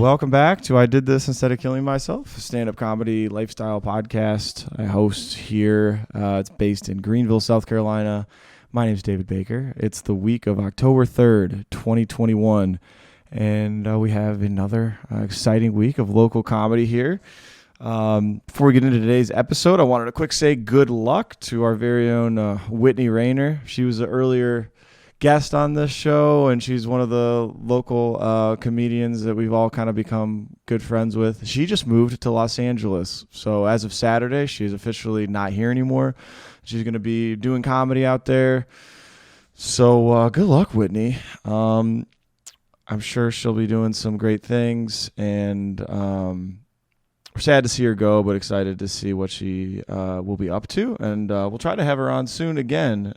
Welcome back to I Did This Instead of Killing Myself, a stand-up comedy lifestyle podcast I host here. It's based in Greenville, South Carolina. My name is David Bakker. It's the week of October 3rd, 2021, and we have another exciting week of local comedy here. Before we get into today's episode, I wanted to quick say good luck to our very own Whitney Rayner. She was an earlier guest on this show, and she's one of the local comedians that we've all kind of become good friends with. She just moved to Los Angeles, so as of Saturday, she's officially not here anymore. She's going to be doing comedy out there, so good luck, Whitney. I'm sure she'll be doing some great things, and we're sad to see her go, but excited to see what she will be up to. And we'll try to have her on soon again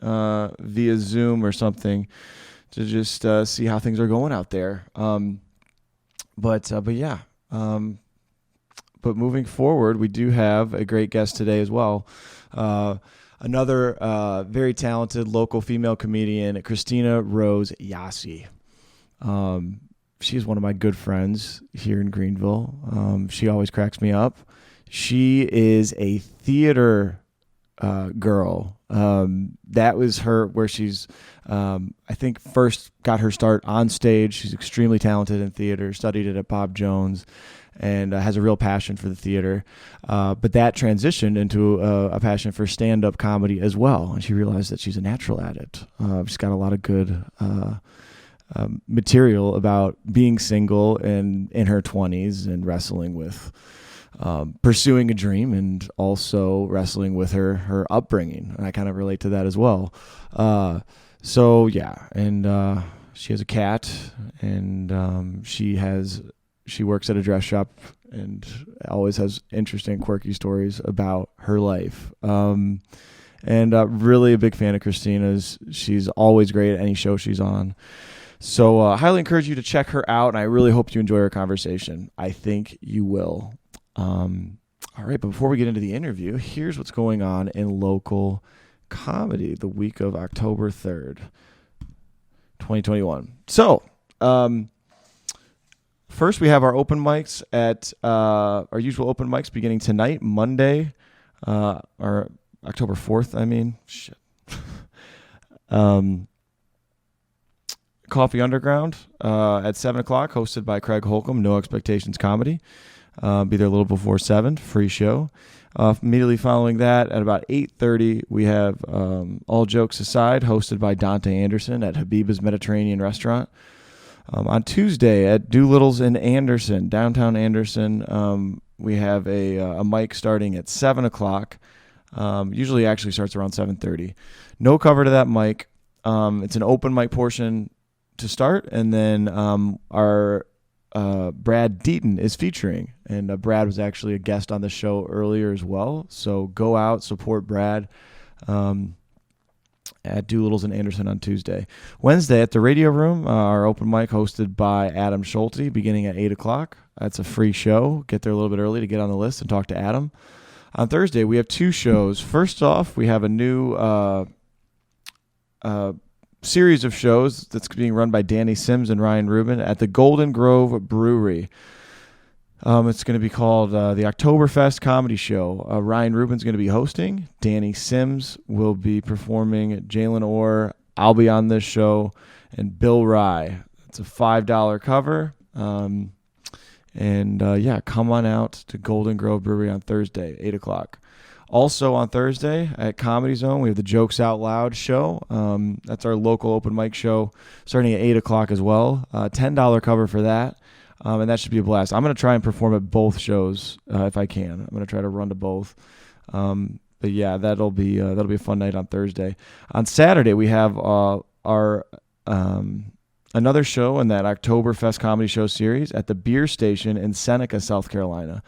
via Zoom or something to just see how things are going out there. But moving forward, we do have a great guest today as well. Another very talented local female comedian, Christina Rose Yasi. She's one of my good friends here in Greenville. She always cracks me up. She is a theater girl. That was where she's, I think, first got her start on stage. She's extremely talented in theater, studied it at Bob Jones, and has a real passion for the theater. But that transitioned into a passion for stand-up comedy as well. And she realized that she's a natural at it. She's got a lot of good material about being single and in her 20s and wrestling with pursuing a dream, and also wrestling with her upbringing. And I kind of relate to that as well. So yeah, and she has a cat, and she works at a dress shop and always has interesting, quirky stories about her life. And really a big fan of Christina's. She's always great at any show she's on. So I highly encourage you to check her out, and I really hope you enjoy our conversation. I think you will. All right, but before we get into the interview, here's what's going on in local comedy the week of October 3rd, 2021. So first we have our open mics at our usual open mics beginning tonight, Monday, or October 4th, I mean. Shit. Coffee Underground at 7 o'clock, hosted by Craig Holcomb, No Expectations Comedy. Be there a little before 7, free show. Immediately following that, at about 8:30, we have All Jokes Aside, hosted by Dante Anderson at Habiba's Mediterranean Restaurant. On Tuesday at Doolittle's in Anderson, downtown Anderson, we have a mic starting at 7 o'clock. Usually actually starts around 7:30. No cover to that mic. It's an open mic portion to start, and then our Brad Deaton is featuring, and Brad was actually a guest on the show earlier as well, so go out, support Brad at Doolittle's in Anderson on Tuesday. Wednesday at the Radio Room, our open mic hosted by Adam Schulte, beginning at 8 o'clock. That's a free show. Get there a little bit early to get on the list and talk to Adam. On Thursday, we have 2 shows. First off, we have a new series of shows that's being run by Danny Sims and Ryan Rubin at the Golden Grove Brewery. It's going to be called the Oktoberfest Comedy Show. Ryan Rubin's going to be hosting. Danny Sims will be performing. Jalen Orr, I'll be on this show, and Bill Rye. It's a $5 cover. Come on out to Golden Grove Brewery on Thursday, 8 o'clock. Also on Thursday at Comedy Zone, we have the Jokes Out Loud show. That's our local open mic show starting at 8 o'clock as well. $10 cover for that, and that should be a blast. I'm going to try and perform at both shows if I can. I'm going to try to run to both. But yeah, that'll be a fun night on Thursday. On Saturday, we have our another show in that Oktoberfest Comedy Show series at the Beer Station in Seneca, South Carolina.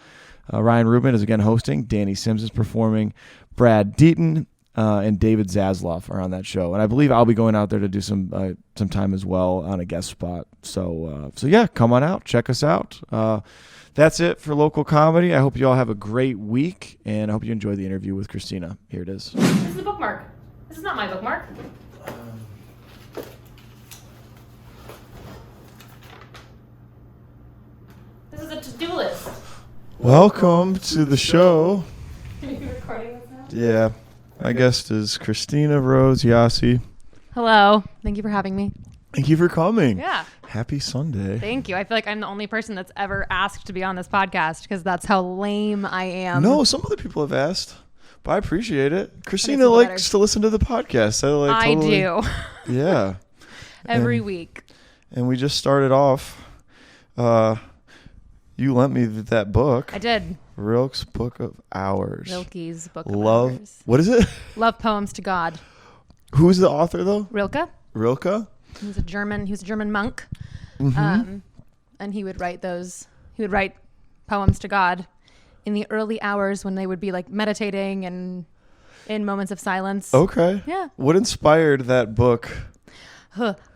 Ryan Rubin is again hosting. Danny Sims is performing. Brad Deaton and David Zasloff are on that show. And I believe I'll be going out there to do some time as well on a guest spot. So yeah, come on out. Check us out. That's it for local comedy. I hope you all have a great week, and I hope you enjoy the interview with Christina. Here it is. This is a bookmark. This is not my bookmark. the to-do list. Welcome to the show. Are you recording this now? Yeah. My guest is Christina Rose Yasi. Hello. Thank you for having me. Thank you for coming. Yeah. Happy Sunday. Thank you. I feel like I'm the only person that's ever asked to be on this podcast because that's how lame I am. No, some other people have asked, but I appreciate it. Christina feel likes better. to listen to the podcast. I do. Yeah. Every week. And we just started off. You lent me that book. I did. Rilke's Book of Hours. Rilke's Book of Love. Hours. What is it? Love Poems to God. Who's the author though? Rilke. Rilke? He was a German monk. Mm-hmm. And he would write poems to God in the early hours when they would be like meditating and in moments of silence. Okay. Yeah. What inspired that book?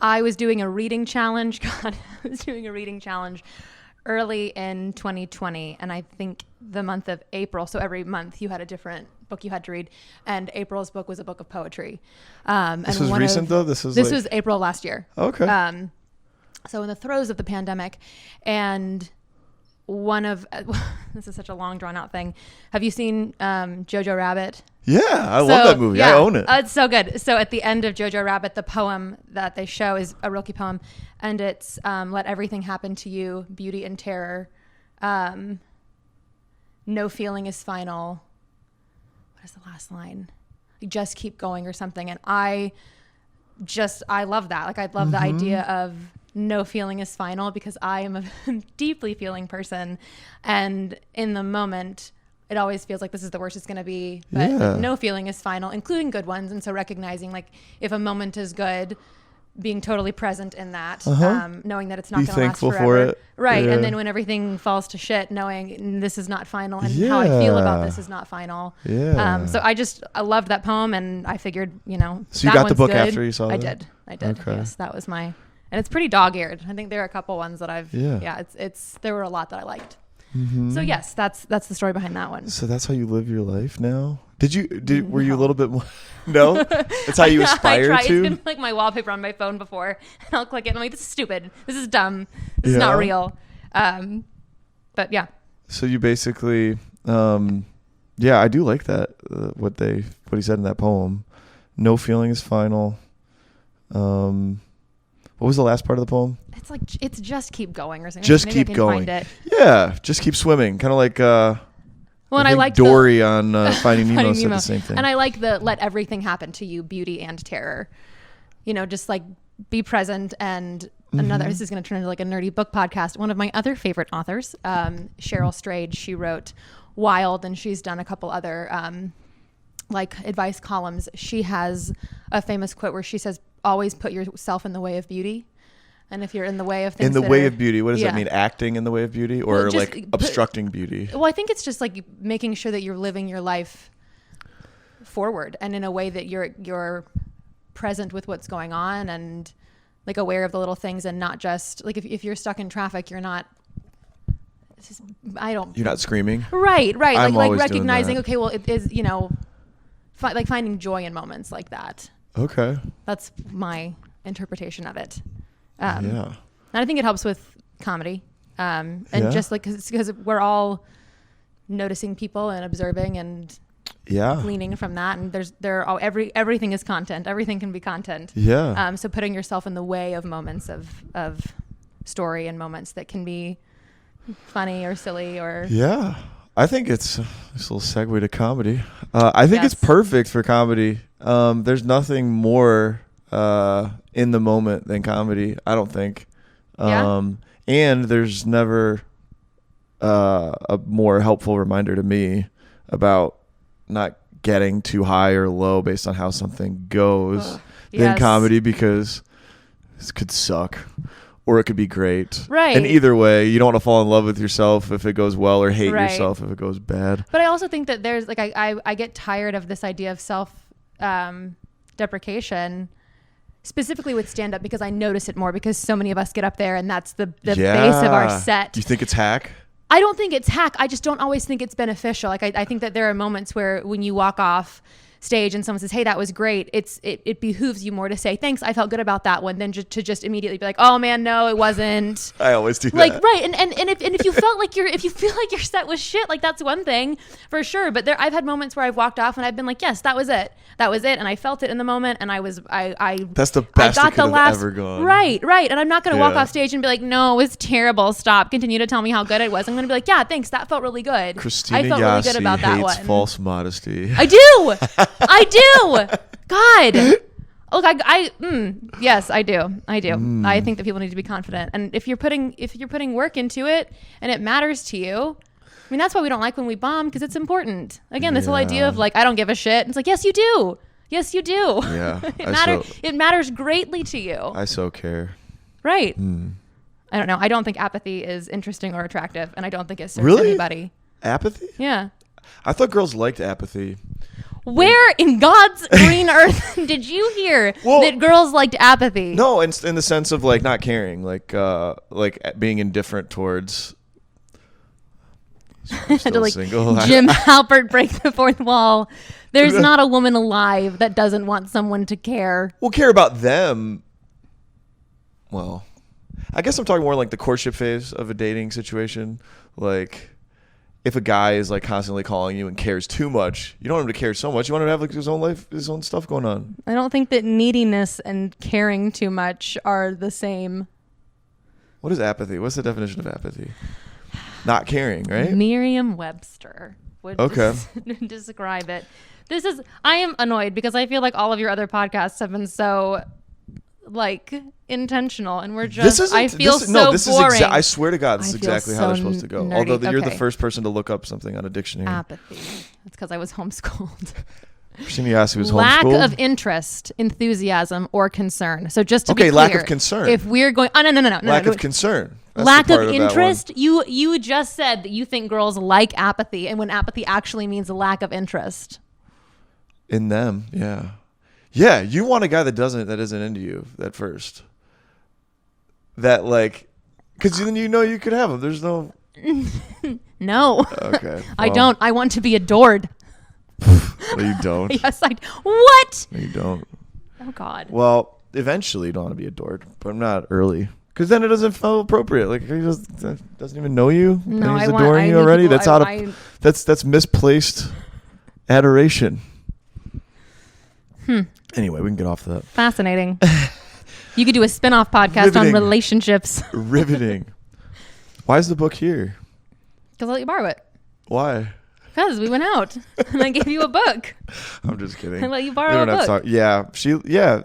I was doing a reading challenge. God, I was doing a reading challenge early in 2020. And I think the month of April, so every month you had a different book you had to read. And April's book was a book of poetry. This was recent though? This was April last year. Okay. So in the throes of the pandemic, and this is such a long drawn out thing. Have you seen Jojo Rabbit? Yeah, I love that movie. Yeah, I own it. It's so good. So at the end of Jojo Rabbit, the poem that they show is a Rilke poem, and it's let everything happen to you, beauty and terror. No feeling is final. What is the last line? You just keep going or something. And I love that. Like I love the idea of no feeling is final because I am a deeply feeling person. And in the moment, it always feels like this is the worst it's going to be, but no feeling is final, including good ones. And so recognizing like if a moment is good, being totally present in that, knowing that it's not going to last forever. For it. Right. Yeah. And then when everything falls to shit, knowing this is not final and how I feel about this is not final. Yeah. So I loved that poem and I figured, So you got the book after you saw I that? I did. Okay. Yes. That was and it's pretty dog-eared. I think there are a couple ones that there were a lot that I liked. Mm-hmm. So yes, that's the story behind that one. So that's how you live your life now? Were you a little bit more? No? That's how you aspire to? It's been like my wallpaper on my phone before. And I'll click it and I'm like, this is stupid. This is dumb. This is not real. But yeah. So you basically, I do like that, what he said in that poem. No feeling is final. What was the last part of the poem? It's like, it's just keep going or something. Just Maybe keep I can going. Find it. Yeah, just keep swimming. Kind of like I like Dory on Finding Nemo said the same thing. And I like the let everything happen to you, beauty and terror. Just like be present. And this is going to turn into like a nerdy book podcast. One of my other favorite authors, Cheryl Strayed, she wrote Wild, and she's done a couple other like advice columns. She has a famous quote where she says, always put yourself in the way of beauty. And if you're in the way of things in the way of beauty, what does that mean? Acting in the way of beauty or well, like obstructing beauty? Well, I think it's just like making sure that you're living your life forward and in a way that you're present with what's going on and like aware of the little things and not just like if you're stuck in traffic, you're not you're not screaming. Right. I'm like always recognizing, doing that. okay, well it is, like finding joy in moments like that. Okay. That's my interpretation of it. And I think it helps with comedy. Just like, because we're all noticing people and observing and gleaning from that. And everything is content. Everything can be content. Yeah. So putting yourself in the way of moments of story and moments that can be funny or silly or. Yeah. I think it's a little segue to comedy. I think it's perfect for comedy. There's nothing more in the moment than comedy, I don't think. And there's never a more helpful reminder to me about not getting too high or low based on how something goes than comedy, because this could suck or it could be great. Right. And either way, you don't want to fall in love with yourself if it goes well or hate yourself if it goes bad. But I also think that there's like, I get tired of this idea of self deprecation, specifically with stand-up, because I notice it more because so many of us get up there and that's the base of our set. Do you think it's hack? I don't think it's hack. I just don't always think it's beneficial. Like I think that there are moments where when you walk off stage and someone says, hey, that was great, it behooves you more to say thanks, I felt good about that one, than to just immediately be like, oh man, no, it wasn't. I always do like that. right. And if you felt like if you feel like your set was shit, like that's one thing for sure, but I've had moments where I've walked off and I've been like, yes, that was it, and I felt it in the moment, and I that's the best I it got could the have last ever gone. right, and I'm not going to walk Yeah. off stage and be like, no, it was terrible, stop, continue to tell me how good it was. I'm going to be like, yeah, thanks, that felt really good. Christina I felt Yasi really good about that hates one. false modesty. I do. God. Look, yes, I do. I think that people need to be confident, and if you're putting work into it and it matters to you, I mean, that's why we don't like when we bomb, because it's important. Again, this whole idea of like, I don't give a shit. It's like, yes, you do. Yes, you do. Yeah. It matters greatly to you. I so care. Right. I don't know. I don't think apathy is interesting or attractive, and I don't think it serves Really? anybody. Apathy? Yeah. I thought girls liked apathy. Where in God's green earth did you hear that girls liked apathy? No, in the sense of like not caring, like being indifferent towards. I'm To still like single. Jim Halpert break the fourth wall. There's not a woman alive that doesn't want someone to care. We'll care about them. Well, I guess I'm talking more like the courtship phase of a dating situation. Like, if a guy is like constantly calling you and cares too much, you don't want him to care so much. You want him to have like his own life, his own stuff going on. I don't think that neediness and caring too much are the same. What is apathy? What's the definition of apathy? Not caring, right? Merriam-Webster would describe it. I am annoyed because I feel like all of your other podcasts have been so like intentional, and we're just I feel boring. I swear to God, this is exactly how they're supposed to go. Nerdy. Although you're the first person to look up something on a dictionary. Apathy. That's because I was homeschooled. Christina Yasi was Lack homeschooled? of interest, enthusiasm, or concern. So just to be clear, lack of concern. If we're going, no, lack of concern. That's lack the of part that interest. You just said that you think girls like apathy, and when apathy actually means a lack of interest in them. Yeah. You want a guy that isn't into you at first. That like, because then you know you could have him. There's no. No. Okay. Well, I don't. I want to be adored. No, you don't. Yes, I. What? No, you don't. Oh God. Well, eventually you don't want to be adored, but not early. Because then it doesn't feel appropriate. Like he doesn't even know you. No, and he's I adoring you already. People, That's that's misplaced adoration. Anyway, we can get off that. Fascinating. You could do a spin-off podcast on relationships. Riveting. Why is the book here? Because I'll let you borrow it. Why? Because we went out and I gave you a book. I'm just kidding. I let you borrow a book.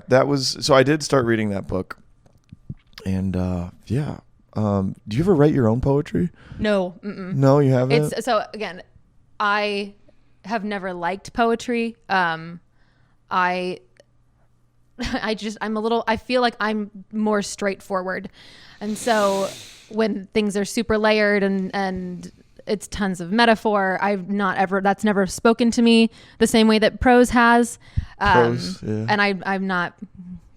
That was so. I did start reading that book, and do you ever write your own poetry? No. No, you haven't. So again, I have never liked poetry. I feel like I'm more straightforward, and so when things are super layered and it's tons of metaphor, that's never spoken to me the same way that prose has. And I'm not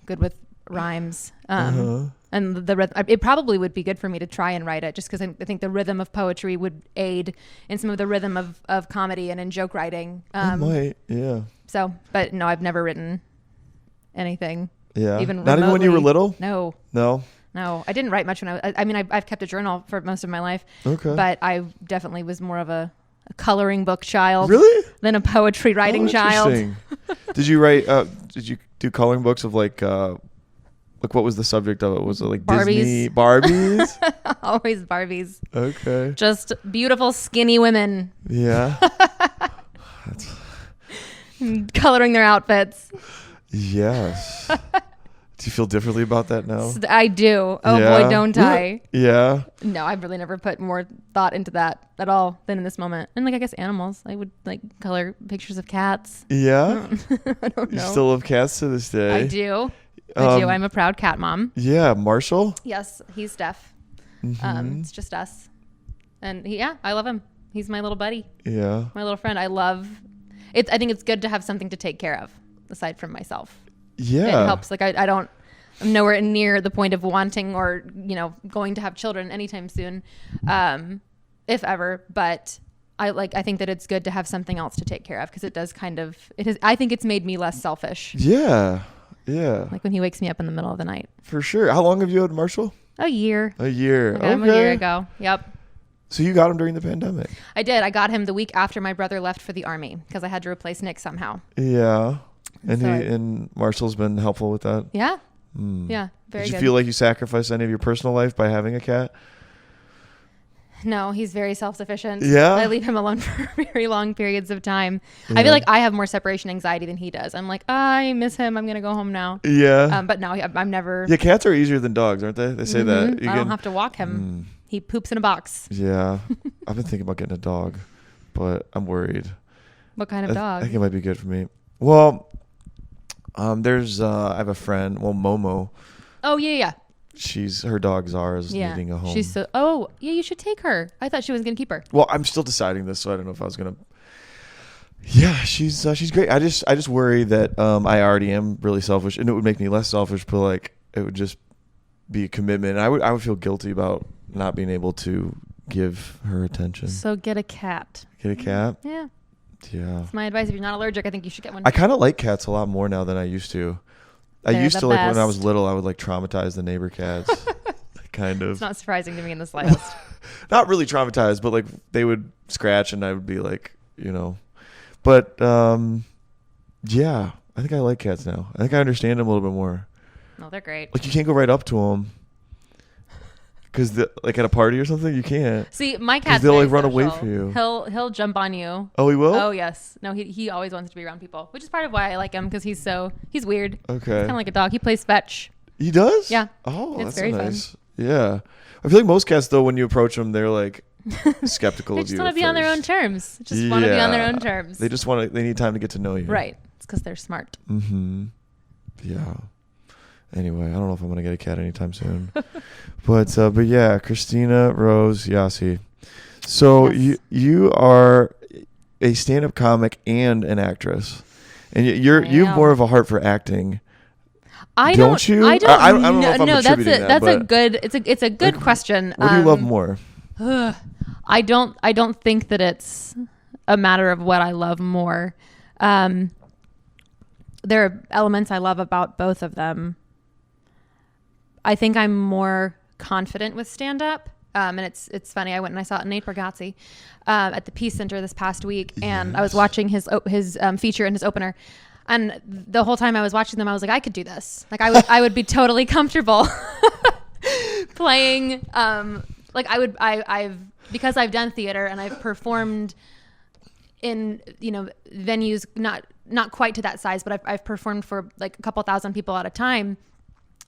good with rhymes. And it probably would be good for me to try and write it, just because I think the rhythm of poetry would aid in some of the rhythm of comedy and in joke writing. It might, yeah. So, but no, I've never written anything. Yeah. Not even when you were little? No. I didn't write much when I've kept a journal for most of my life. Okay. But I definitely was more of a coloring book child. Really? Than a poetry writing child. Did you write, did you do coloring books of like what was the subject of it? Was it like Barbies. Disney Barbies? Always Barbies. Okay. Just beautiful, skinny women. Yeah. Coloring their outfits. Yes. Do you feel differently about that now? I do. Oh boy, don't I? Yeah. No, I've really never put more thought into that at all than in this moment. And like, I guess animals. I would like color pictures of cats. Yeah. I don't know. You still love cats to this day. I do. I'm a proud cat mom. Yeah, Marshall. Yes, he's deaf. It's just us, and I love him. He's my little buddy. Yeah. My little friend. I love it. I think it's good to have something to take care of aside from myself. Yeah. It helps. Like I'm nowhere near the point of wanting or, going to have children anytime soon, if ever. But I think that it's good to have something else to take care of because it does I think it's made me less selfish. Yeah. Yeah. Like when he wakes me up in the middle of the night. For sure. How long have you had Marshall? A year. A year. I got him a year ago. Yep. So you got him during the pandemic? I did. I got him the week after my brother left for the Army because I had to replace Nick somehow. Yeah. And So and Marshall's been helpful with that? Yeah. Mm. Yeah. Very good. Did you feel like you sacrificed any of your personal life by having a cat? No, he's very self-sufficient. Yeah? I leave him alone for very long periods of time. Yeah. I feel like I have more separation anxiety than he does. I'm like, I miss him. I'm going to go home now. Yeah. But no, I'm never. Yeah, cats are easier than dogs, aren't they? They say that. I don't have to walk him. He poops in a box. Yeah. I've been thinking about getting a dog, but I'm worried. What kind of dog? I think it might be good for me. Well, I have a friend, Momo. Oh, yeah. Her dog Zara's Yeah. needing a home. You should take her. I thought she was going to keep her. Well, I'm still deciding this, so I don't know if I was gonna. Yeah, she's great. I just worry that I already am really selfish, and it would make me less selfish, but like it would just be a commitment. And I would feel guilty about not being able to give her attention. So get a cat. Get a cat? Yeah. Yeah. That's my advice. If you're not allergic, I think you should get one. I kind of like cats a lot more now than I used to. I They're used the to, like, when I best. was little, I would like traumatize the neighbor cats. Kind of. It's not surprising to me in the slightest. Not really traumatized, but like they would scratch and I would be like, but yeah, I think I like cats now. I think I understand them a little bit more. No, they're great. Like you can't go right up to them because like at a party or something, you can't. See, my cat's they'll very like run away social. from you. He'll jump on you. Oh, he will? Oh yes. No, he always wants to be around people, which is part of why I like him because he's weird. Okay. He's kind of like a dog. He plays fetch. He does? Yeah. Oh, It's that's very nice. Yeah. I feel like most cats though, when you approch them, they're like skeptical They of just you. want to be on their own terms. Just want to be on their own terms. They need time to get to know you. Right. It's because they're smart. Mm-hmm. Yeah. Anyway, I don't know if I'm gonna get a cat anytime soon. but yeah, Christina, Rose, Yasi. So Yes. you are a stand-up comic and an actress, and you have more of a heart for acting. Don't you? I don't know if I'm attributing that. It's a good question. What do you love more? I don't think that it's a matter of what I love more. There are elements I love about both of them. I think I'm more confident with stand-up. And it's funny. I went and I saw Nate Bargatze at the Peace Center this past week, and I was watching his feature and his opener. And the whole time I was watching them, I was like, I could do this. Like I would be totally comfortable playing. Because I've done theater and I've performed in venues not quite to that size, but I've performed for like a couple thousand people at a time.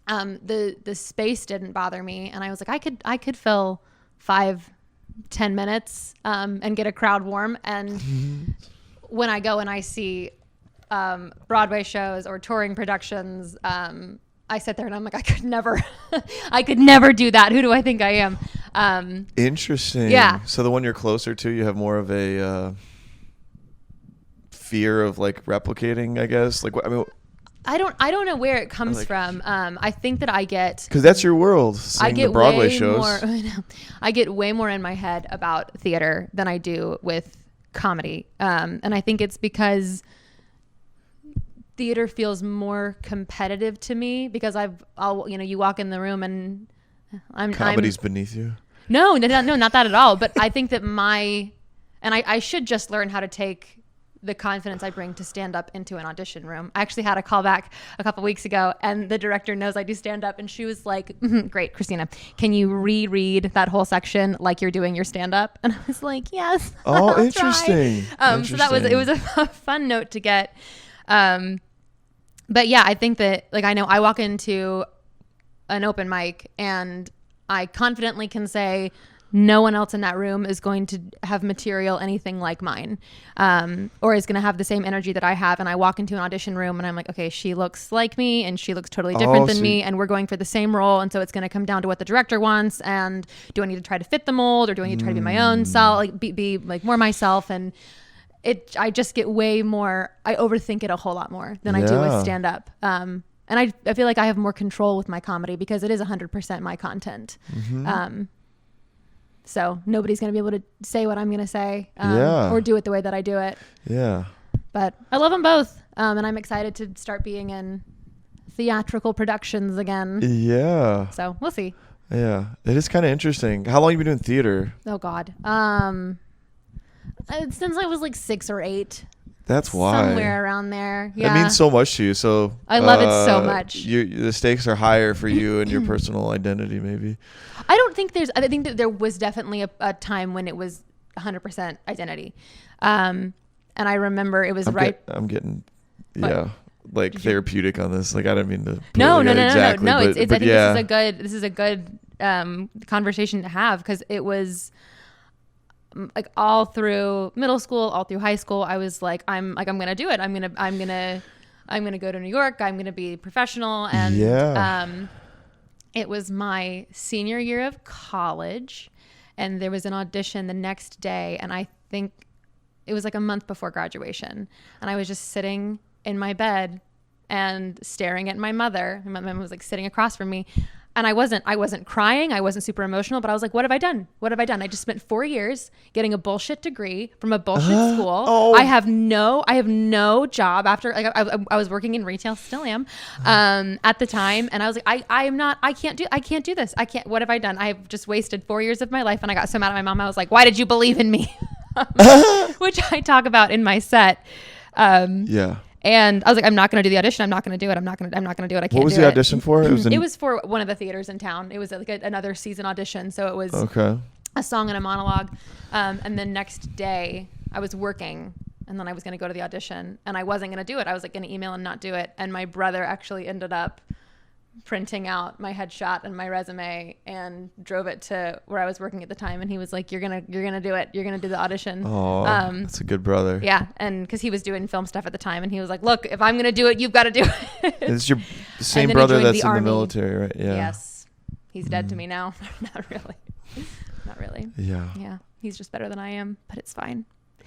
The space didn't bother me, and I was like, I could fill 5-10 minutes and get a crowd warm. And when I go and I see Broadway shows or touring productions, I sit there and I'm like, I could never do that. Who do I think I am? Interesting. Yeah. So the one you're closer to, you have more of a fear of like replicating, I guess. Like, I don't know where it comes from. I think that I get, because that's your world. Seeing the Broadway shows. I get way more in my head about theater than I do with comedy. And I think it's because theater feels more competitive to me because you walk in the room and Comedy's beneath you. No, not that at all. But I think that I should just learn how to take the confidence I bring to stand up into an audition room. I actually had a call back a couple weeks ago, and the director knows I do stand up, and she was like, great, Christina, can you reread that whole section like you're doing your stand up? And I was like, yes. Oh, interesting. So it was a fun note to get. But yeah, I think that I know I walk into an open mic and I confidently can say no one else in that room is going to have material anything like mine, or is going to have the same energy that I have. And I walk into an audition room and I'm like, okay, she looks like me and she looks totally different than me, and we're going for the same role. And so it's going to come down to what the director wants. And do I need to try to fit the mold, or do I need to try to be my own self, be like more myself? And I just get way more, I overthink it a whole lot more than I do with stand up. And I feel like I have more control with my comedy because it is 100% my content. So nobody's going to be able to say what I'm going to say Yeah. or do it the way that I do it. Yeah. But I love them both. And I'm excited to start being in theatrical productions again. Yeah. So we'll see. Yeah. It is kind of interesting. How long have you been doing theater? Oh, God. Since I was like 6 or 8. That's why. Somewhere around there. Yeah. It means so much to you. So I love it so much. The stakes are higher for you and your personal identity, maybe. I think that there was definitely a time when it was 100% identity. And I remember it was I'm getting, like therapeutic on this. Like, I didn't mean to. No. Exactly, I think yeah. this is a good conversation to have, because it was like all through middle school, all through high school, I was like, I'm gonna do it. I'm gonna go to New York. I'm gonna be professional. And it was my senior year of college, and there was an audition the next day, and I think it was like a month before graduation, and I was just sitting in my bed and staring at my mother. My mom was like sitting across from me. And I wasn't crying. I wasn't super emotional, but I was like, what have I done? What have I done? I just spent 4 years getting a bullshit degree from a bullshit school. Oh. I have no job after, like, I was working in retail, still am, at the time. And I was like, I can't do this. What have I done? I've just wasted 4 years of my life. And I got so mad at my mom. I was like, why did you believe in me? Which I talk about in my set. Yeah. And I was like, I'm not going to do the audition. I'm not going to do it. I'm not going to do it. I can't do it. What was the audition for? It was for one of the theaters in town. It was like another season audition. So it was a song and a monologue. And then next day I was working, and then I was going to go to the audition, and I wasn't going to do it. I was like going to email and not do it. And my brother actually ended up printing out my headshot and my resume and drove it to where I was working at the time, and he was like, you're gonna do it, you're gonna do the audition. Oh, that's a good brother. Yeah. And because he was doing film stuff at the time, and he was like, look, if I'm gonna do it, you've got to do it. It's your same brother that's in the military, right? Yeah. Yes. He's dead to me now. Not really. Yeah. He's just better than I am, but it's fine.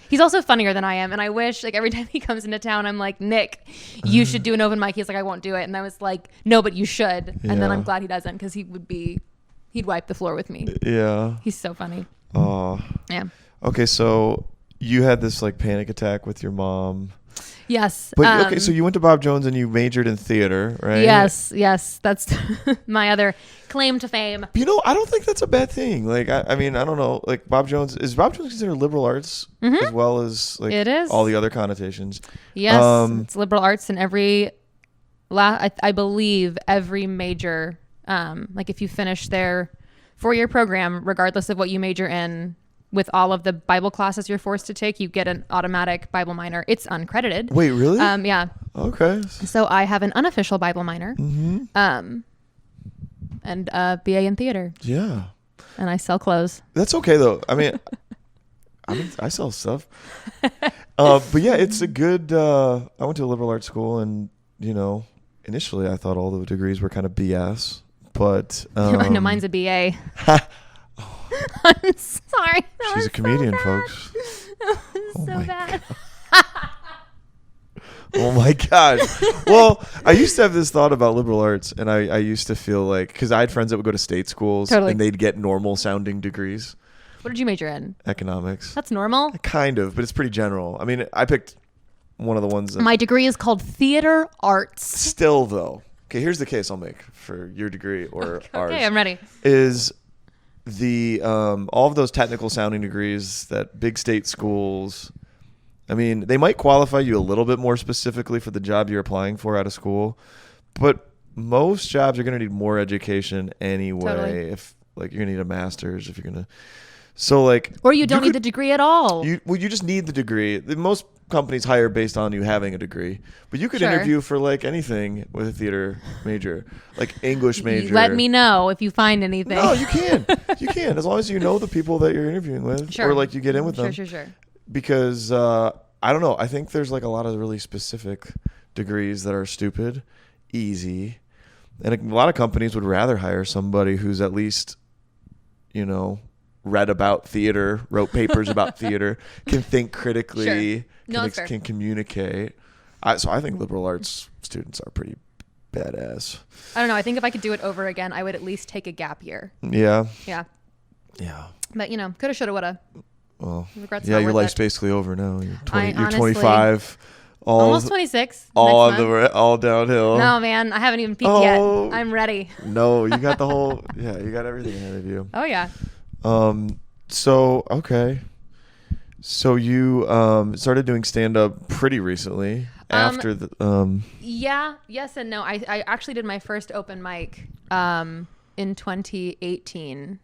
He's also funnier than I am, and I wish, like, every time he comes into town, I'm like, Nick, you should do an open mic. He's like, I won't do it. And I was like, no, but you should. And then I'm glad he doesn't, because he'd wipe the floor with me. Yeah. He's so funny. Oh. Yeah. Okay, so you had this like panic attack with your mom. Yes. But okay, so you went to Bob Jones and you majored in theater, right? Yes. That's my other claim to fame. You know, I don't think that's a bad thing. Like, I mean, I don't know. Like, is Bob Jones considered liberal arts as well as like it is. all the other connotations? Yes, it's liberal arts in I believe every major. Like, if you finish their 4-year program, regardless of what you major in, with all of the Bible classes you're forced to take, you get an automatic Bible minor. It's uncredited. Wait, really? Yeah. Okay. So I have an unofficial Bible minor. And a BA in theater. Yeah. And I sell clothes. That's okay though. I mean, I sell stuff. But yeah, it's a good. I went to a liberal arts school, and initially I thought all the degrees were kind of BS, but no, mine's a BA. I'm sorry. She's a comedian, so folks. So bad. Oh my God. Well, I used to have this thought about liberal arts, and I used to feel like, because I had friends that would go to state schools and they'd get normal sounding degrees. What did you major in? Economics. That's normal? Kind of, but it's pretty general. I mean, I picked one of the ones that... My degree is called theater arts. Still, though. Okay, here's the case I'll make for your degree or ours. Okay, I'm ready. Is the all of those technical sounding degrees that big state schools, I mean, they might qualify you a little bit more specifically for the job you're applying for out of school, but most jobs are going to need more education anyway. Totally. If like you're going to need a master's, if you're going to, so like, or you don't need the degree at all. You just need the degree. Most companies hire based on you having a degree, but you could interview for like anything with a theater major, like English major. Let me know if you find anything. No, you can. You can, as long as you know the people that you're interviewing with, or like you get in with them. Sure. Because I don't know. I think there's like a lot of really specific degrees that are stupid, easy, and a lot of companies would rather hire somebody who's at least, read about theater, wrote papers about theater, can think critically, can communicate. So I think liberal arts students are pretty badass. I don't know. I think if I could do it over again, I would at least take a gap year. Yeah. Yeah. Yeah. But coulda, shoulda, woulda. Well, Regrets yeah, not your worth life's it. basically over now. You're Honestly, 25. Almost 26. All next month. all downhill. No, man, I haven't even peaked yet. I'm ready. No, you got the whole. Yeah, you got everything ahead of you. Oh yeah. So okay. So you started doing stand up pretty recently after the Yeah, yes and no. I actually did my first open mic in 2018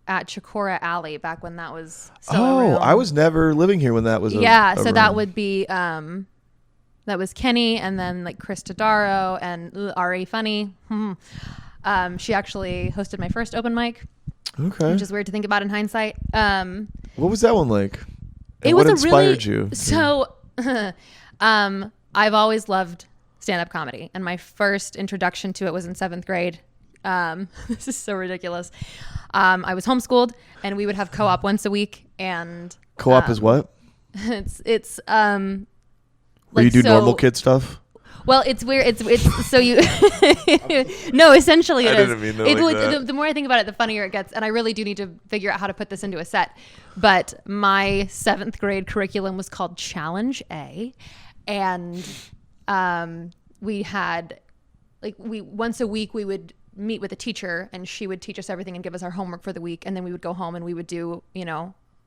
at Chicora Alley, back when that was still a room. I was never living here when that was so room. that would be that was Kenny, and then like Chris Tadaro and R.A. Funny. She actually hosted my first open mic. Okay. Which is weird to think about in hindsight. What was that one like? And it what was inspired you? So I've always loved stand-up comedy, and my first introduction to it was in 7th grade. This is so ridiculous. I was homeschooled, and we would have co-op once a week. And co-op is what? It's Where you do normal kid stuff? Well, it's weird. It's so you. No, essentially it is. I didn't mean to like that. The more I think about it, the funnier it gets, and I really do need to figure out how to put this into a set. But my 7th grade curriculum was called Challenge A, and we had once a week we would meet with a teacher, and she would teach us everything and give us our homework for the week, and then we would go home and we would do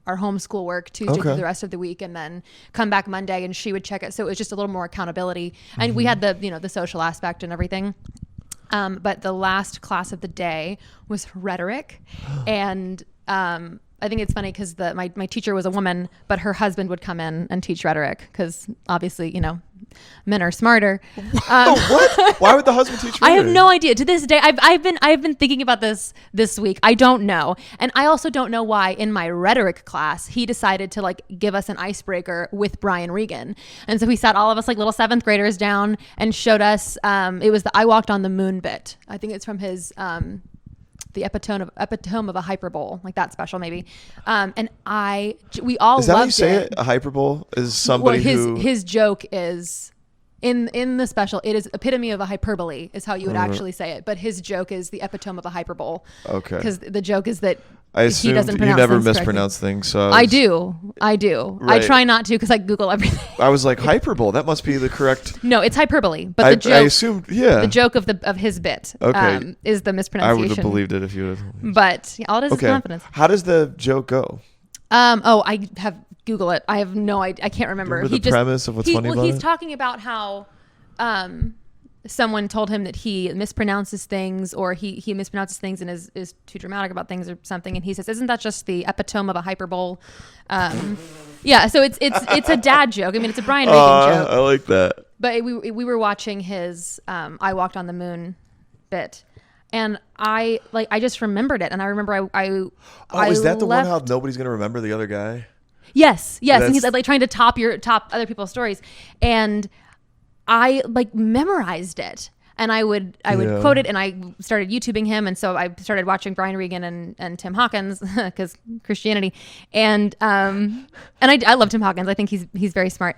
our homeschool work Tuesday through the rest of the week, and then come back Monday and she would check it. So it was just a little more accountability. And we had the social aspect and everything. But the last class of the day was rhetoric. And I think it's funny because my teacher was a woman, but her husband would come in and teach rhetoric because obviously, men are smarter. What? Why would the husband teach rhetoric? I have no idea. To this day, I've been thinking about this week. I don't know. And I also don't know why in my rhetoric class, he decided to give us an icebreaker with Brian Regan. And so he sat all of us little 7th graders down and showed us, it was the I Walked on the Moon bit. I think it's from his, the epitome of a hyperbole, like that special maybe. And we all loved it. Is that how you say it? A hyperbole is somebody his joke is in the special. It is epitome of a hyperbole is how you would actually say it. But his joke is the epitome of a hyperbole. Okay. Because the joke is that I assume he doesn't pronounce you never things mispronounce correctly. things. So I do. Right. I try not to because I Google everything. I was like, hyperbole. That must be the correct. No, it's hyperbole. But the joke, I assumed, yeah. The joke of his bit is the mispronunciation. I would have believed it if you would have. But all it is confidence. How does the joke go? I have Google it. I have no idea. I can't remember. The premise of what's funny about it? He's talking about how someone told him that he mispronounces things, or he mispronounces things and is too dramatic about things or something, and he says, "Isn't that just the epitome of a hyperbole?" Yeah, so it's a dad joke. I mean, it's a Brian Regan joke. I like that. But we were watching his I Walked on the Moon bit, and I just remembered it, and I remember is that the one how nobody's gonna remember the other guy? Yes, and he's trying to top other people's stories, and I memorized it, and I would quote it, and I started YouTubing him, and so I started watching Brian Regan and Tim Hawkins because Christianity, and I love Tim Hawkins. I think he's very smart,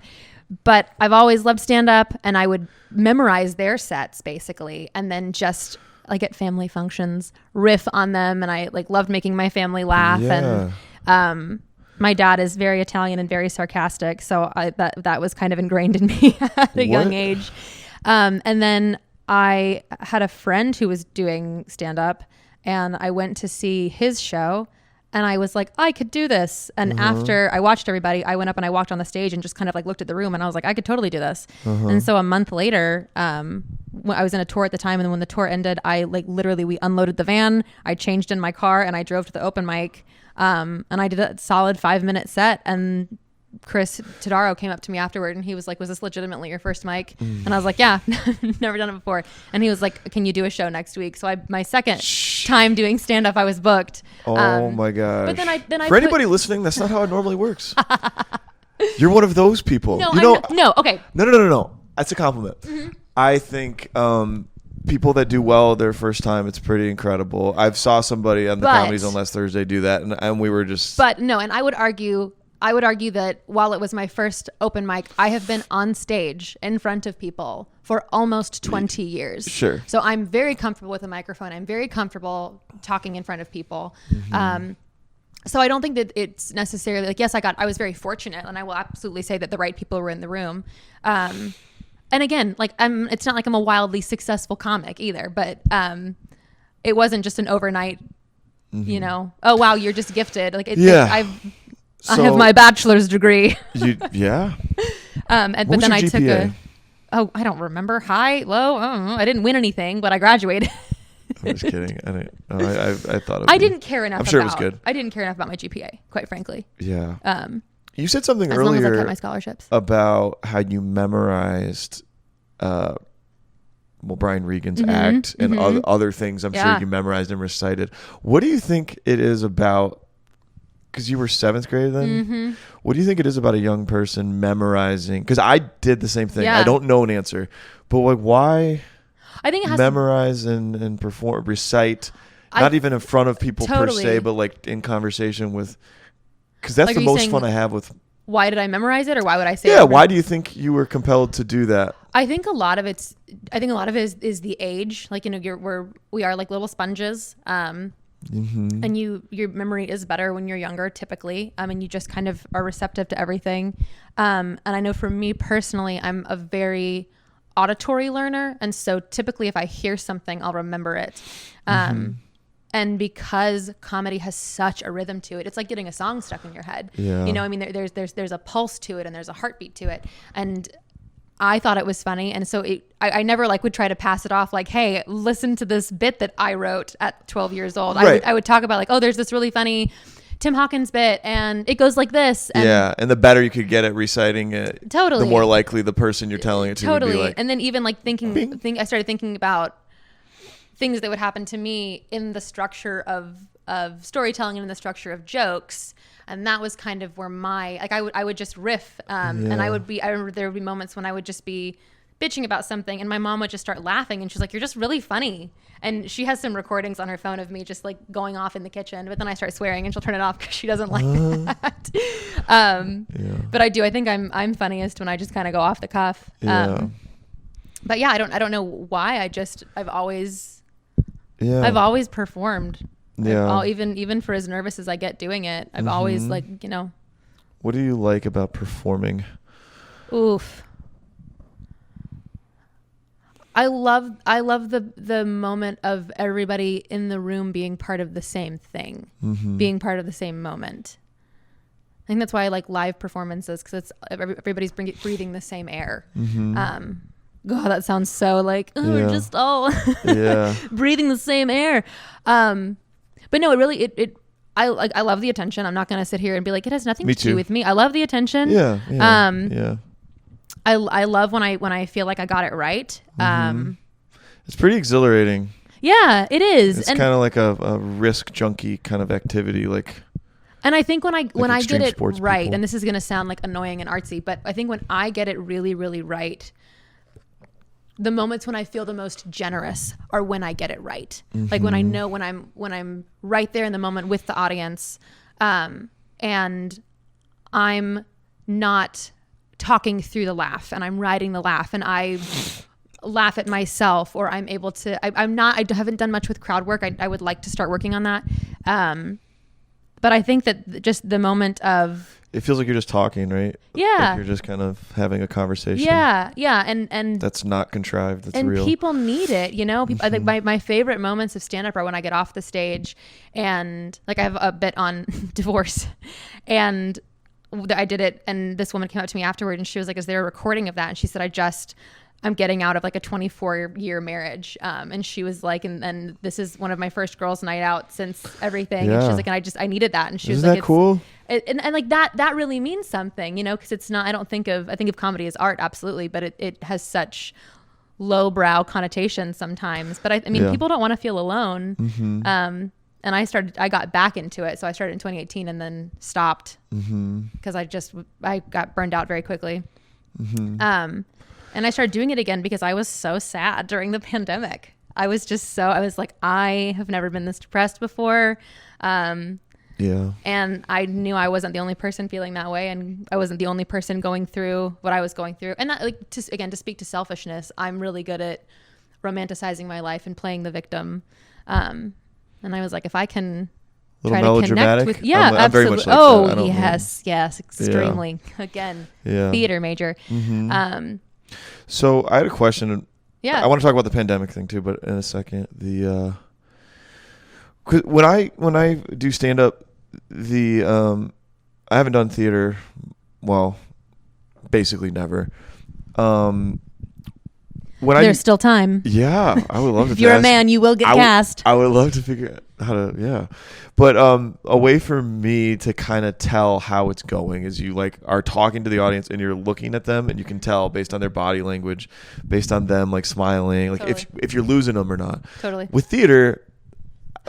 but I've always loved stand up, and I would memorize their sets basically, and then just at family functions riff on them, and I loved making my family laugh, and my dad is very Italian and very sarcastic, so that was kind of ingrained in me at a young age. And then I had a friend who was doing stand-up, and I went to see his show, and I was like, I could do this. And after I watched everybody, I went up and I walked on the stage and just kind of looked at the room, and I was like, I could totally do this. And so a month later, when I was in a tour at the time, and then when the tour ended, I literally we unloaded the van, I changed in my car, and I drove to the open mic. And I did a solid 5-minute set, and Chris Tadaro came up to me afterward, and he was like, "Was this legitimately your first mic?" And I was like, "Yeah, never done it before." And he was like, "Can you do a show next week?" So my second time doing stand up, I was booked. Oh my gosh! But then I for anybody listening, that's not how it normally works. You're one of those people. No, okay. No. That's a compliment. I think people that do well their first time, it's pretty incredible. I've saw somebody on the Comedy Zone last Thursday do that, and we were just. But no, and I would argue I would argue that while it was my first open mic, I have been on stage in front of people for almost 20 years. Sure. So I'm very comfortable with a microphone. I'm very comfortable talking in front of people. So I don't think that it's necessarily like, yes, I was very fortunate, and I will absolutely say that the right people were in the room. And again, like it's not like I'm a wildly successful comic either, but it wasn't just an overnight, you know, oh wow, you're just gifted. Like I have my bachelor's degree. Yeah. But then I took I don't remember, high, low. I don't know. I didn't win anything, but I graduated. I'm just kidding. I thought I didn't care enough. I'm sure it was good. I didn't care enough about my GPA, quite frankly. Yeah. You said something as earlier long as I kept my scholarships. about how you memorized, Brian Regan's act and other things. I'm sure you memorized and recited. What do you think it is about? Because you were 7th grade then. What do you think it is about a young person memorizing? Because I did the same thing. I don't know an answer, but like why? I think it has memorize and perform, recite, not even in front of people per se, but like in conversation with, because that's like, the most fun I have with. Why did I memorize it, or why would I say it? Yeah, why do you think you were compelled to do that? I think a lot of it is the age. Like, you know, we are like little sponges. And your memory is better when you're younger, typically. And you just kind of are receptive to everything. And I know for me personally, I'm a very auditory learner, and so typically if I hear something, I'll remember it. And because comedy has such a rhythm to it, it's like getting a song stuck in your head. You know, I mean, there's a pulse to it, and there's a heartbeat to it. And I thought it was funny, and so I never like would try to pass it off like, hey, listen to this bit that I wrote at 12 years old. Right. I would talk about like, oh, there's this really funny Tim Hawkins bit, and it goes like this. And and the better you could get at reciting it, totally, the more likely the person you're telling it to would be like. And then even like I started thinking about things that would happen to me in the structure of storytelling and in the structure of jokes, and that was kind of where I would just riff, and I remember there would be moments when I would just be bitching about something, and my mom would just start laughing, and she's like, you're just really funny. And she has some recordings on her phone of me just like going off in the kitchen, but then I start swearing and she'll turn it off because she doesn't like that. But I think I'm funniest when I just kind of go off the cuff. But yeah, I don't know why. I've always performed. Even for as nervous as I get doing it, I've always like, you know. What do you like about performing? Oof. I love the moment of everybody in the room being part of the same thing, being part of the same moment. I think that's why I like live performances, because it's everybody's breathing the same air. God, that sounds so like we're just all breathing the same air. But no, it really I love the attention. I'm not gonna sit here and be like it has nothing to do with me. I love the attention. I love when I feel like I got it right. It's pretty exhilarating. Yeah, it is. It's kind of like a risk junkie kind of activity, like. And I think when I get it right, people. and this is going to sound like annoying and artsy, but I think when I get it really, really right, the moments when I feel the most generous are when I get it right. Like when I know when I'm right there in the moment with the audience, and I'm not talking through the laugh, and I'm riding the laugh, and I laugh at myself, or I'm able to, I haven't done much with crowd work. I would like to start working on that. But I think that just the moment of, it feels like you're just talking, right? Yeah. Like you're just kind of having a conversation. Yeah. Yeah. And that's not contrived. That's and real. People need it, you know? I think my favorite moments of stand-up are when I get off the stage, and like I have a bit on divorce, and I did it, and this woman came up to me afterward, and she was like, is there a recording of that? And she said, I'm getting out of like a 24-year marriage. And she was like, and this is one of my first girls' night out since everything. Yeah. And she was like, and I needed that. And she was like, that cool? And like that really means something, you know, because it's not, I think of comedy as art, absolutely, but it has such lowbrow connotations sometimes. But I mean, people don't want to feel alone. And I got back into it. So I started in 2018 and then stopped because I got burned out very quickly. And I started doing it again because I was so sad during the pandemic. I was like, I have never been this depressed before. Yeah. And I knew I wasn't the only person feeling that way, and I wasn't the only person going through what I was going through. And that, like, to speak to selfishness, I'm really good at romanticizing my life and playing the victim. And I was like, if I can try to connect with, I'm absolutely. very much like that. Yes, extremely. Yeah. Again, theater major. Mm-hmm. So I had a question. Yeah. I want to talk about the pandemic thing too, but in a second. When I do stand up, I haven't done theater, well, basically never. There's still time. Yeah, I would love to. If you're a man, you will get cast. I would love to figure out how to. Yeah, but a way for me to kind of tell how it's going is you like are talking to the audience and you're looking at them and you can tell based on their body language, based on them like smiling, like Totally. if you're losing them or not. Totally. With theater,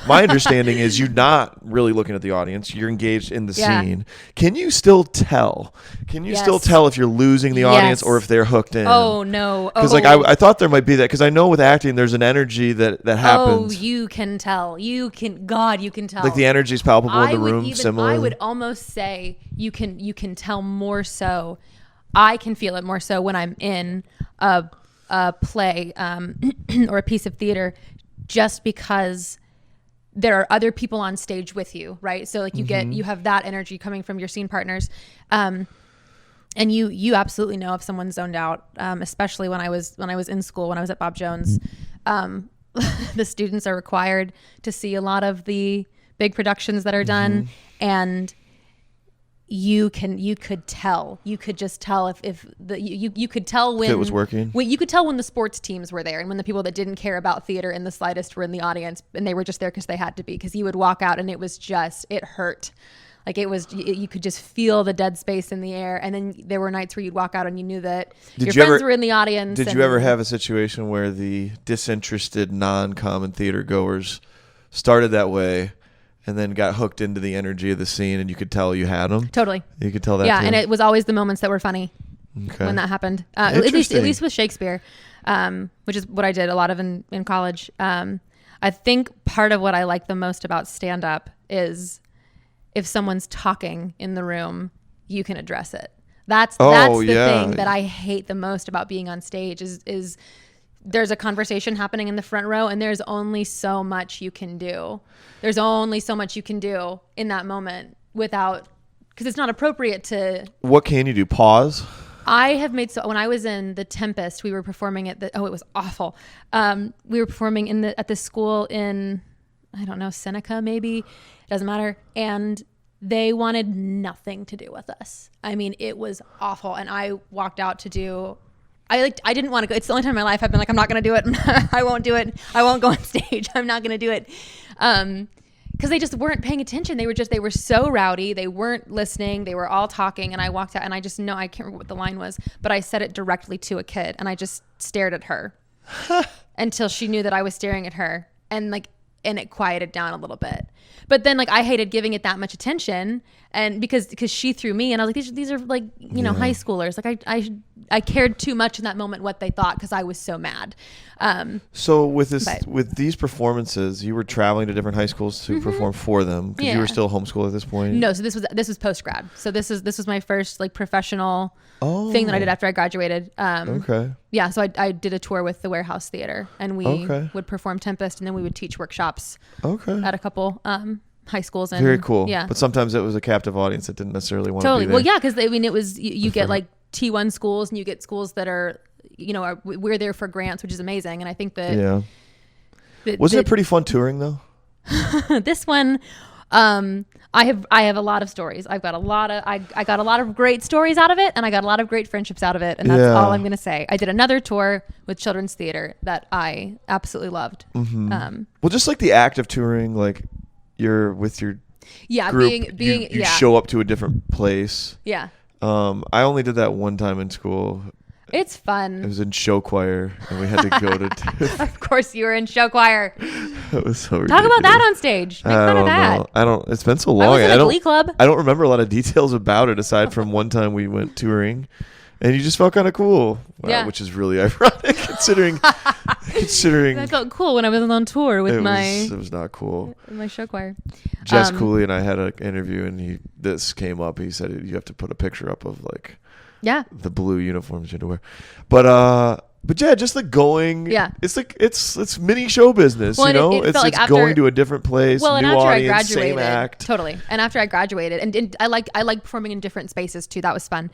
my understanding is you're not really looking at the audience. You're engaged in the scene. Can you still tell? Can you still tell if you're losing the audience or if they're hooked in? Oh, no. Because like I thought there might be that. Because I know with acting, there's an energy that happens. Oh, you can tell. You can tell. Like the energy is palpable in the room, similar. I would almost say you can tell more so. I can feel it more so when I'm in a play or a piece of theater, just because there are other people on stage with you, right? So like you have that energy coming from your scene partners. And you absolutely know if someone's zoned out, especially when I was in school, when I was at Bob Jones. The students are required to see a lot of the big productions that are done. And you could just tell if you could tell when it was working. You could tell when the sports teams were there and when the people that didn't care about theater in the slightest were in the audience, and they were just there because they had to be, because you would walk out and it hurt. Like you could just feel the dead space in the air. And then there were nights where you'd walk out and you knew that your friends were in the audience. Did you ever have a situation where the disinterested, non-common theater goers started that way and then got hooked into the energy of the scene and you could tell you had them? Totally. You could tell that Yeah, too? and it was always the moments that were funny when that happened. At least with Shakespeare, which is what I did a lot of in college. I think part of what I like the most about stand-up is if someone's talking in the room, you can address it. That's the thing that I hate the most about being on stage is there's a conversation happening in the front row and there's only so much you can do. There's only so much you can do in that moment because it's not appropriate to. What can you do? Pause? I have made when I was in The Tempest, we were performing it was awful. We were performing at this school in, I don't know, Seneca maybe, it doesn't matter. And they wanted nothing to do with us. I mean, it was awful. And I walked out to do, I didn't want to go. It's the only time in my life I've been like, I'm not going to do it. I won't do it. I won't go on stage. I'm not going to do it. Because they just weren't paying attention. They were so rowdy. They weren't listening. They were all talking. And I walked out and I just know, I can't remember what the line was, but I said it directly to a kid and I just stared at her until she knew that I was staring at her, and it quieted down a little bit. But then I hated giving it that much attention, and because she threw me, and I was like, these are high schoolers. I cared too much in that moment what they thought because I was so mad. So with these performances, you were traveling to different high schools to perform for them because you were still homeschooled at this point. No, so this was post grad. So this was my first professional thing that I did after I graduated. Okay. Yeah, so I did a tour with the Warehouse Theater, and we would perform Tempest, and then we would teach workshops. at a couple high schools. And very cool. Yeah, but sometimes it was a captive audience that didn't necessarily want to be there. Well, yeah, because it was you get T1 schools, and you get schools that are we're there for grants, which is amazing. And I think that wasn't it pretty fun touring though? This one, I have a lot of stories. I got a lot of great stories out of it, and I got a lot of great friendships out of it, and that's all I'm gonna say. I did another tour with children's theater that I absolutely loved. Mm-hmm. Well, just like the act of touring, you're with your group, you show up to a different place. Yeah. I only did that one time in school. It's fun. It was in show choir, and we had to go to. Of course, you were in show choir. That was so ridiculous. Talk about that on stage. Make fun of that. I don't. It's been so long. I was in a Glee Club. I don't remember a lot of details about it aside from one time we went touring, and you just felt kind of cool. Wow, which is really ironic considering Considering I felt cool when I was on tour with it was not cool. my show choir. Jess Cooley and I had an interview, and this came up. He said you have to put a picture up of like the blue uniforms you had to wear, but yeah, just like going. Yeah, it's like it's mini show business. Well, it's like going to a different place. Well, and after audience, I graduated, same act. Totally. And after I graduated, and I like performing in different spaces too. That was fun.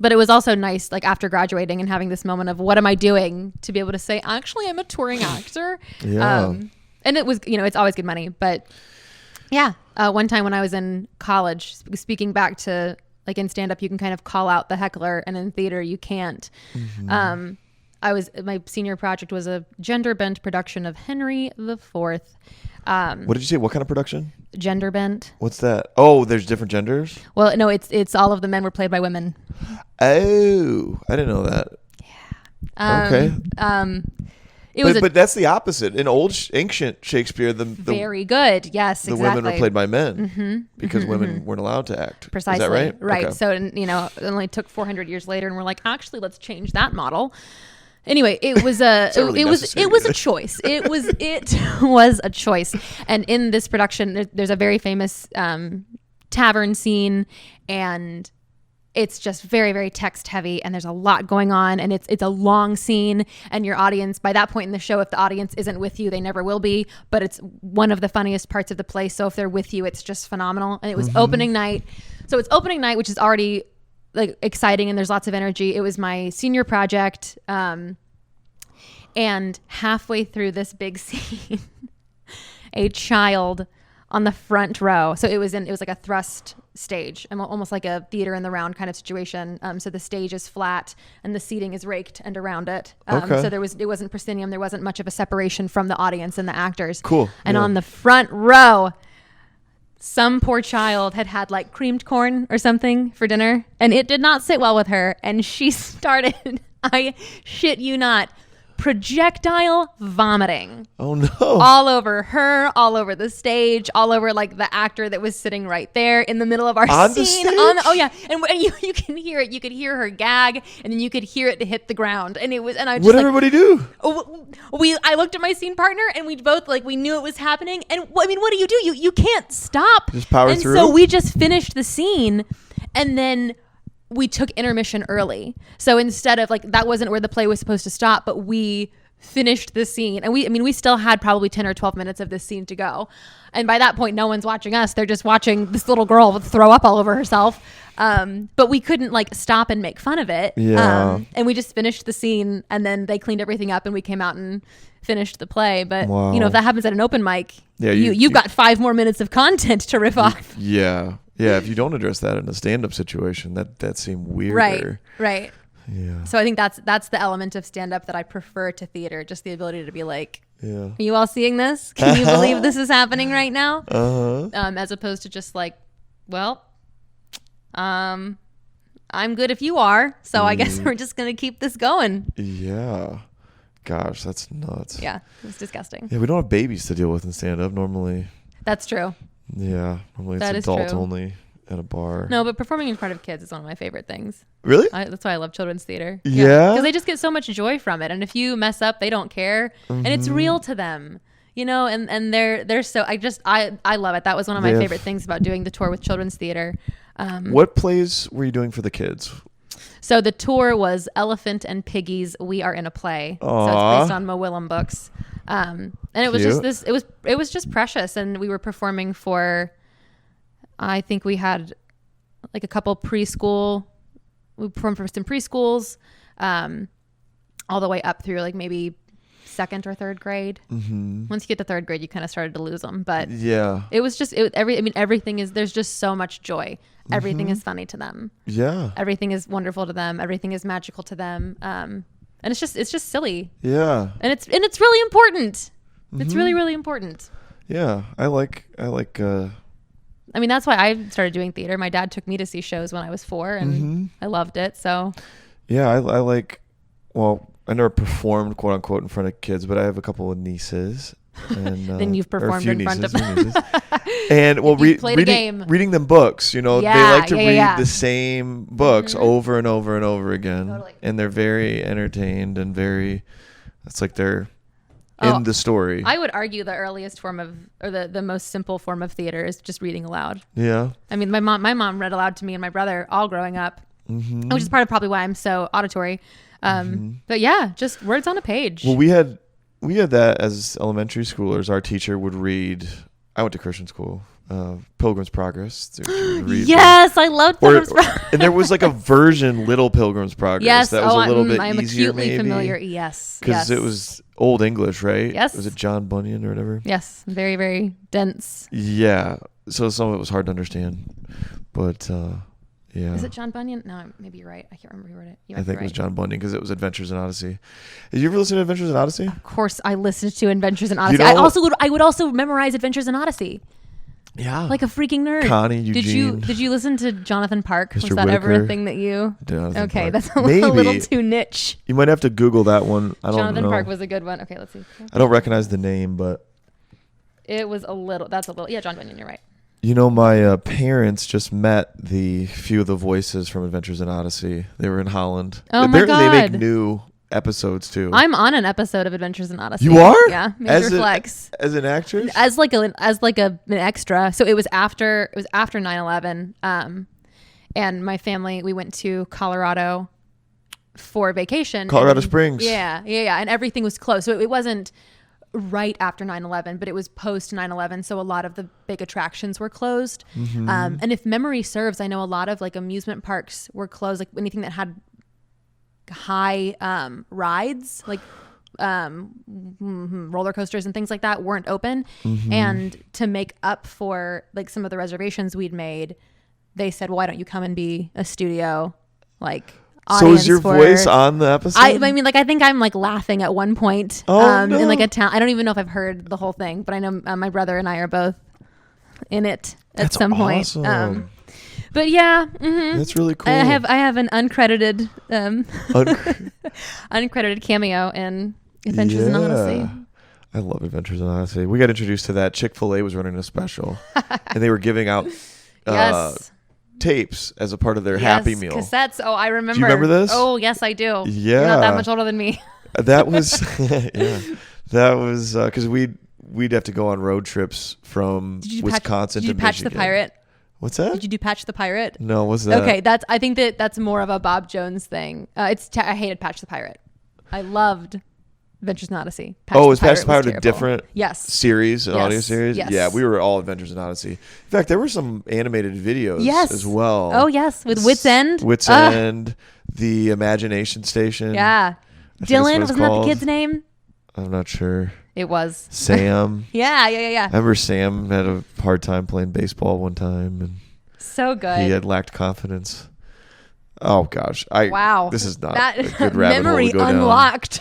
But it was also nice, like after graduating and having this moment of what am I doing, to be able to say, actually, I'm a touring actor. Yeah. And it was, it's always good money. But yeah, one time when I was in college, speaking back to like in stand up, you can kind of call out the heckler, and in theater you can't. Mm-hmm. My senior project was a gender bent production of Henry IV. What did you say? What kind of production? Gender bent. What's that? Oh, there's different genders? Well, no, it's all of the men were played by women. Oh, I didn't know that. Yeah. Okay. But that's the opposite. In ancient Shakespeare, the very good. Yes, the women were played by men because women weren't allowed to act. Precisely. Is that right? Right. Okay. So, it only took 400 years later, and we're like, actually, let's change that model. Anyway, it was a it was a choice. It was a choice. And in this production, there's a very famous tavern scene, and it's just very, very text heavy, and there's a lot going on, and it's a long scene, and your audience, by that point in the show, if the audience isn't with you, they never will be, but it's one of the funniest parts of the play. So if they're with you, it's just phenomenal. And it was opening night. So it's opening night, which is already like exciting, and there's lots of energy. It was my senior project. And halfway through this big scene, a child on the front row. So it was like a thrust stage, almost like a theater in the round kind of situation. So the stage is flat and the seating is raked and around it. So it wasn't proscenium. There wasn't much of a separation from the audience and the actors. Cool. And on the front row, some poor child had like creamed corn or something for dinner, and it did not sit well with her. And she started, I shit you not, projectile vomiting. Oh no. All over her, all over the stage, all over like the actor that was sitting right there in the middle of our scene. Oh yeah. And you can hear it. You could hear her gag, and then you could hear it hit the ground. And I just, what did everybody do? I looked at my scene partner, and we both we knew it was happening. And what do you do? You can't stop. Just power through. And so we just finished the scene, and then we took intermission early. So instead of that wasn't where the play was supposed to stop, but we finished the scene, and we still had probably 10 or 12 minutes of this scene to go. And by that point, no one's watching us. They're just watching this little girl throw up all over herself. But we couldn't stop and make fun of it. Yeah. And we just finished the scene, and then they cleaned everything up, and we came out and finished the play. But wow. if that happens at an open mic, yeah, you've got 5 more minutes of content to riff off. Yeah. Yeah, if you don't address that in a stand-up situation, that seemed weirder. Right. Yeah. So I think that's the element of stand-up that I prefer to theater, just the ability to be like, yeah. Are you all seeing this? Can you believe this is happening right now? Uh-huh. As opposed to just I'm good if you are, so I guess we're just going to keep this going. Yeah. Gosh, that's nuts. Yeah, it's disgusting. Yeah, we don't have babies to deal with in stand-up normally. That's true. Yeah, normally it's adult only at a bar. No, but performing in front of kids is one of my favorite things. Really? That's why I love children's theater. Yeah? Because they just get so much joy from it. And if you mess up, they don't care. And it's real to them. And they're so, I love it. That was one of my favorite things about doing the tour with children's theater. What plays were you doing for the kids? So the tour was Elephant and Piggy's We Are in a Play. Aww. So it's based on Mo Willem books. And it was just it was just precious. And we were performing for, I think we had a couple preschool, we performed for some preschools, all the way up through maybe 2nd or 3rd grade. Mm-hmm. Once you get to 3rd grade, you kind of started to lose them. But yeah, it was just everything is, there's just so much joy. Everything is funny to them. Yeah, everything is wonderful to them. Everything is magical to them. And it's just silly. Yeah, and it's really important. It's really, really important. Yeah, I like. That's why I started doing theater. My dad took me to see shows when I was 4, and I loved it. So yeah, I like. Well, I never performed, quote unquote, in front of kids, but I have a couple of nieces. And then you've performed in front of them. And reading them books. They like to read the same books over and over and over again. Totally. And they're very entertained and very It's like they're Oh, in the story. I would argue the earliest form of, or the most simple form of theater is just reading aloud. Yeah. I mean, my mom read aloud to me and my brother all growing up, which is part of probably why I'm so auditory. But yeah, just words on a page. Well, we had that as elementary schoolers. Our teacher would read. I went to Christian school. Pilgrim's Progress. Yes, I loved Pilgrim's Progress. And there was like a version, Little Pilgrim's Progress. Yes, that was a little bit I'm easier, acutely maybe. familiar. Yes, Because it was Old English, right? Yes. Was it John Bunyan or whatever? Yes, very, very dense. Yeah. So some of it was hard to understand, but yeah. Is it John Bunyan? No, maybe you're right. I can't remember who wrote it. You might I be think it was right. John Bunyan because it was Adventures in Odyssey. Did you ever listen to Adventures in Odyssey? Of course, I listened to Adventures in Odyssey. know- I would also memorize Adventures in Odyssey. Yeah. Like a freaking nerd. Connie, Eugene. Did you listen to Jonathan Park? Mr. Was that ever a Whitaker. thing that you? Jonathan Okay, Park. that's a Maybe. little too niche. You might have to Google that one. I don't Jonathan know. Park was a good one. Okay, let's see. I don't recognize the name, but It was a little. That's a little. Yeah, John Bunyan. You're right. you know, my parents just met the few of the voices from Adventures in Odyssey. They were in Holland. Oh my Apparently, they make God. new episodes too. I'm on an episode of Adventures in Odyssey. You are? Yeah, major flex. As an actress? As like an extra. So it was after 9/11. And my family, we went to Colorado for vacation. Colorado and- Springs. Yeah. And everything was closed. So it wasn't right after 9/11, but it was post 9/11. So a lot of the big attractions were closed. And if memory serves, I know a lot of like amusement parks were closed, like anything that had high rides, like roller coasters and things like that weren't open. And to make up for like some of the reservations we'd made, they said, well, why don't you come and be a studio like So is your for- voice on the episode? I mean, like, I think I'm like laughing at one point Oh, in no. like a town. I don't even know if I've heard the whole thing, but I know my brother and I are both in it at That's some point. awesome. But yeah, That's really cool. I have an uncredited uncredited cameo in Adventures in Odyssey. I love Adventures in Odyssey. We got introduced to that. Chick-fil-A was running a special, and they were giving out Yes. tapes as a part of their Happy Meal. Cassettes. Oh, I remember. Do you remember this? Oh, yes, I do. Yeah. You're not that much older than me. That was that was because we'd have to go on road trips from Wisconsin Did you to patch Michigan. the pirate? What's that? Did you do Patch the Pirate? No, what's that? Okay, I think that's more of a Bob Jones thing. I hated Patch the Pirate. I loved Adventures in Odyssey. Is Patch the Pirate a terrible. different Yes. series, an Yes, audio series? yes. Yeah, we were all Adventures in Odyssey. In fact, there were some animated videos Yes. as well. Oh yes, with Wits End. Wits End, the Imagination Station. Yeah. I think that's Dylan, what it's wasn't that the called. kid's name? I'm not sure. It was. Sam. Yeah. I remember Sam had a hard time playing baseball one time, and So good. he had lacked confidence. Oh gosh, Wow. This is not that a good rabbit hole memory to go down. unlocked.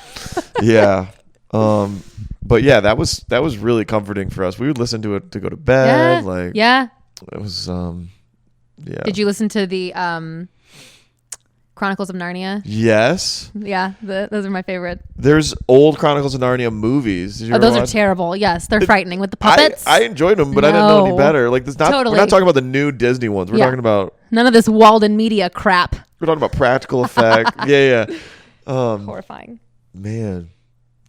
Yeah. But yeah, that was really comforting for us. We would listen to it to go to bed. Yeah. It was yeah. Did you listen to the Chronicles of Narnia? Yes. Yeah, those are my favorite. There's old Chronicles of Narnia movies. Did you ever Those are watch? terrible. Yes, they're frightening with the puppets. I enjoyed them, but I didn't know any No. better. Like, there's not. Totally. We're not talking about the new Disney ones. We're Yeah. talking about None of this Walden Media crap. practical effect. Yeah. Horrifying. Man.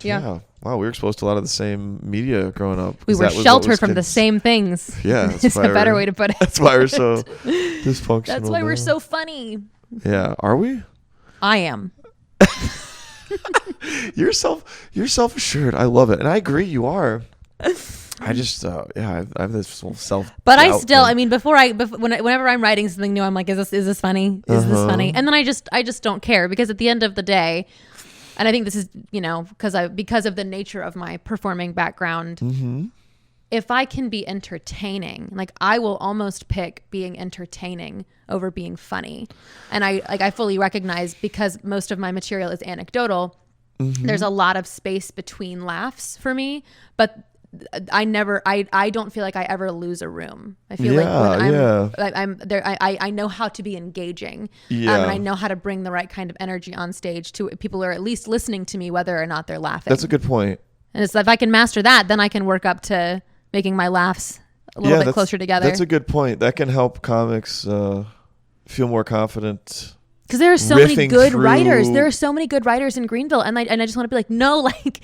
Yeah. Wow, we were exposed to a lot of the same media growing up. We 'cause were that was what sheltered was from the kids- same things. Yeah, that's It's a why better we're- way to put it. That's why we're so dysfunctional. That's why we're now. so funny. Yeah, are we? I am. You're self-assured. I love it, and I agree. You are. I just, I have this whole self. But I still, I mean, whenever I'm writing something new, I'm like, is this funny? Is this funny? And then I just don't care, because at the end of the day, and I think this is, because of the nature of my performing background, if I can be entertaining, like, I will almost pick being entertaining over being funny. And I fully recognize, because most of my material is anecdotal, there's a lot of space between laughs for me, but I don't feel like I ever lose a room. I feel like when I'm there, I know how to be engaging, and I know how to bring the right kind of energy on stage to people who are at least listening to me, whether or not they're laughing. That's a good point. And it's, if I can master that, then I can work up to making my laughs a little bit closer together. That's a good point. That can help comics feel more confident Because there are so many riffing good through- writers. There are so many good writers in Greenville, and I just want to be like, no, like,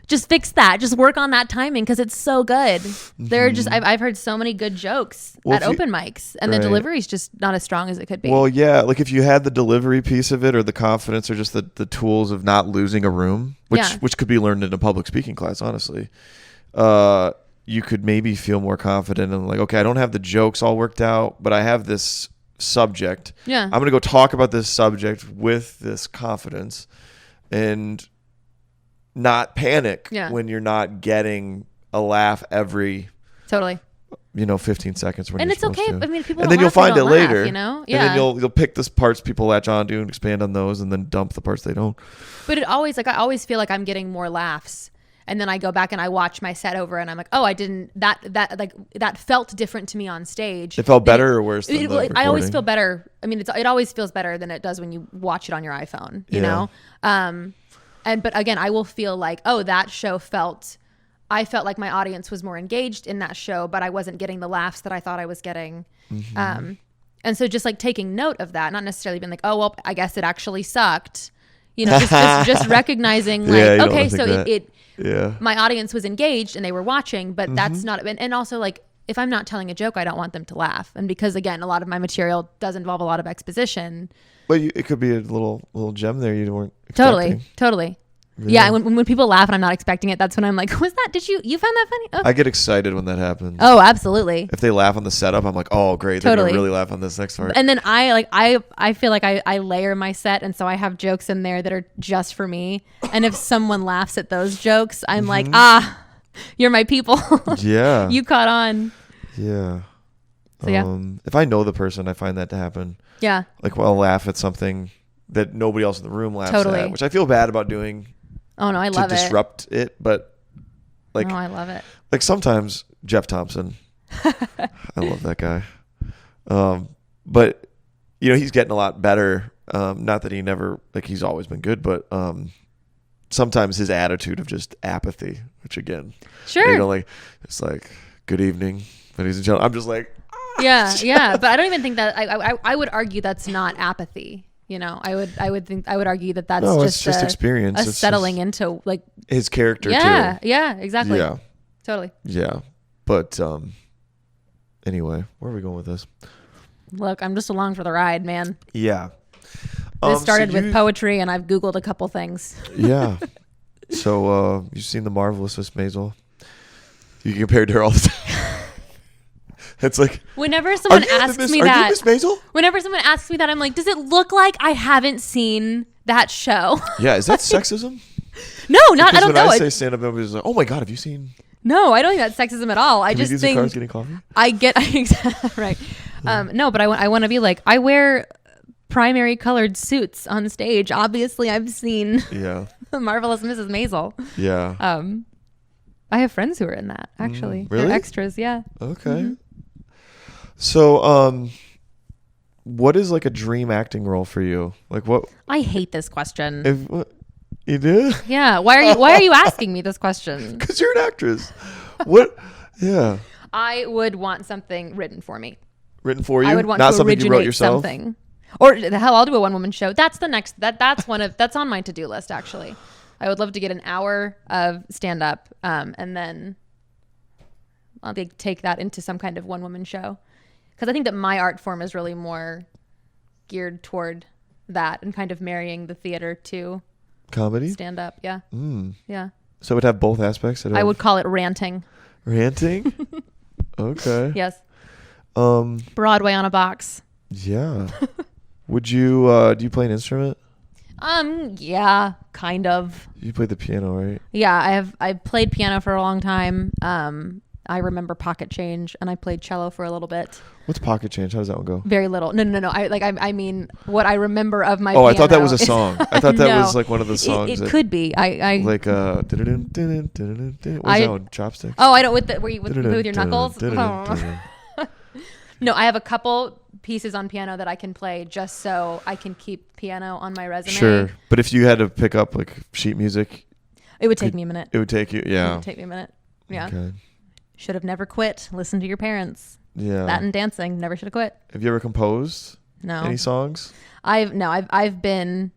just fix that. Just work on that timing because it's so good. There are just I've heard so many good jokes at open mics, and the Right. delivery's just not as strong as it could be. Well, yeah, like if you had the delivery piece of it, or the confidence, or just the tools of not losing a room, which could be learned in a public speaking class, honestly. You could maybe feel more confident and like, okay, I don't have the jokes all worked out, but I have this subject. Yeah. I'm going to go talk about this subject with this confidence and not panic when you're not getting a laugh every Totally. 15 seconds when And you're it's okay. supposed to. I mean, if people and don't then you'll laugh, they find it don't laugh, later, Yeah. And then you'll pick the parts people latch on to and expand on those, and then dump the parts they don't. But it always I always feel like I'm getting more laughs. And then I go back and I watch my set over and I'm like, oh, I didn't, that felt different to me on stage. It felt better or worse than the I always recording? feel better. I mean, it always feels better than it does when you watch it on your iPhone, you know? But again, I will feel like, oh, that show I felt like my audience was more engaged in that show, but I wasn't getting the laughs that I thought I was getting. And so just like taking note of that, not necessarily being like, oh, well, I guess it actually sucked. Just recognizing like, okay, so my audience was engaged and they were watching, but that's not, and also like, if I'm not telling a joke, I don't want them to laugh. And because again, a lot of my material does involve a lot of exposition. But it could be a little gem there you weren't expecting. Totally. Yeah, and when people laugh and I'm not expecting it, that's when I'm like, was that, you found that funny? Oh. I get excited when that happens. Oh, absolutely. If they laugh on the setup, I'm like, oh, great. They're going to really laugh on this next part. And then I feel like I layer my set. And so I have jokes in there that are just for me. And if someone laughs at those jokes, I'm like, you're my people. Yeah. You caught on. Yeah. So yeah. If I know the person, I find that to happen. Yeah. Like, I'll laugh at something that nobody else in the room laughs at, which I feel bad about doing. Oh no, I love it. To disrupt it, but like, no, I love it. Like sometimes Jeff Thompson, I love that guy. But he's getting a lot better. Not that he never, like, he's always been good, but sometimes his attitude of just apathy, which again, sure, like it's like, good evening, ladies and gentlemen. I'm just like, yeah. But I don't even think that I would argue that's not apathy. I would argue that that's just experience. It's settling into like his character too. Yeah, exactly. Yeah. Totally. Yeah. But anyway, where are we going with this? Look, I'm just along for the ride, man. Yeah. This started with poetry and I've Googled a couple things. Yeah. So you've seen The Marvelous Miss Maisel. You compared to her all the time. It's like, whenever someone asks me that, are you Miss Maisel? Whenever someone asks me that, I'm like, does it look like I haven't seen that show? Yeah, is that sexism? No, not. I don't know. When I say stand up, everybody's like, oh my god, have you seen? No, I don't think that's sexism at all. I just think cars getting coffee. I get right. No, but I want to be like, I wear primary colored suits on stage. Obviously, I've seen The Marvelous Mrs. Maisel. Yeah. I have friends who are in that actually. Really? They're extras. Yeah. Okay. Mm-hmm. So, what is like a dream acting role for you? Like what? I hate this question. You do? Yeah. Why are you asking me this question? Because you're an actress. What? Yeah. I would want something written for me. Written for you? I would want not to something you wrote originate yourself? something. Or the hell, I'll do a one-woman show. That's the next. That's on my to-do list. Actually, I would love to get an hour of stand-up, and then I'll take that into some kind of one-woman show. Because I think that my art form is really more geared toward that and kind of marrying the theater to comedy, stand up. Yeah. Yeah. So it would have both aspects. I would call it ranting. Ranting? Okay. Yes. Broadway on a box. Yeah. Would you do you play an instrument? Yeah, kind of. You play the piano, right? Yeah, I've played piano for a long time. I remember pocket change, and I played cello for a little bit. What's pocket change? How does that one go? Very little. No. I mean, what I remember of my piano. I thought that was a song. I thought that was like one of the songs. It could be. I like what's that one? Chopsticks? Oh, I don't. With your knuckles? No, I have a couple pieces on piano that I can play just so I can keep piano on my resume. Sure. But if you had to pick up like sheet music, it would take me a minute. It would take you, yeah. It would take me a minute. Yeah. Okay. Should have never quit. Listen to your parents. Yeah. That and dancing. Never should have quit. Have you ever composed? No. Any songs? I've been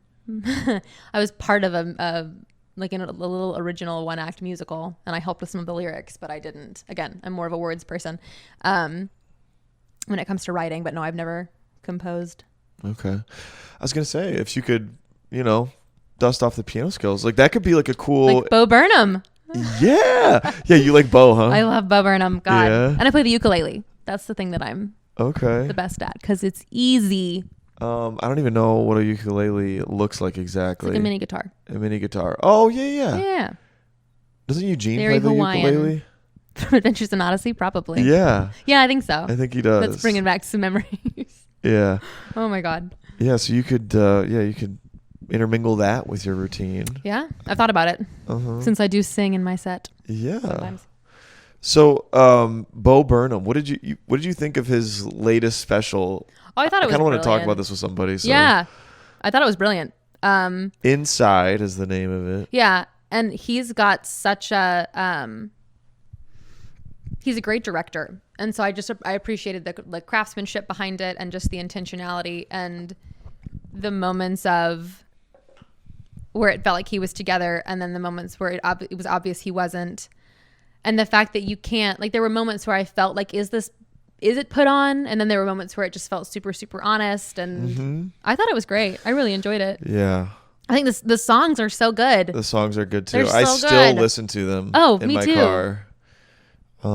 I was part of a little original one act musical, and I helped with some of the lyrics, but I didn't. Again, I'm more of a words person when it comes to writing, but no, I've never composed. Okay. I was gonna say, if you could, dust off the piano skills, like that could be like a cool. Like Bo Burnham. Yeah. You like Bo, huh? I love Bo Burnham. God. Yeah. And I play the ukulele. That's the thing that I'm okay the best at, because it's easy. I don't even know what a ukulele looks like exactly. It's like a mini guitar. A mini guitar. Oh yeah. Yeah. Doesn't Eugene Very play the Hawaiian. ukulele? From Adventures in Odyssey, probably. Yeah. Yeah, I think so. I think he does. Let's bring it back to some memories. Yeah. Oh my God. Yeah. So you could intermingle that with your routine. Yeah, I've thought about it since I do sing in my set. Yeah. Sometimes. So, Bo Burnham, what did you think of his latest special? Oh, I thought it was. I kind of want to talk brilliant. about this with somebody. So. Yeah, I thought it was brilliant. Inside is the name of it. Yeah, and he's got such a he's a great director, and so I appreciated the craftsmanship behind it, and just the intentionality and the moments of where it felt like he was together, and then the moments where it was obvious he wasn't. And the fact that you can't, like, there were moments where I felt like, is it put on? And then there were moments where it just felt super, super honest. And I thought it was great. I really enjoyed it. Yeah. I think the songs are so good. The songs are good too. They're so I still good. listen to them. Oh, in me my too. car.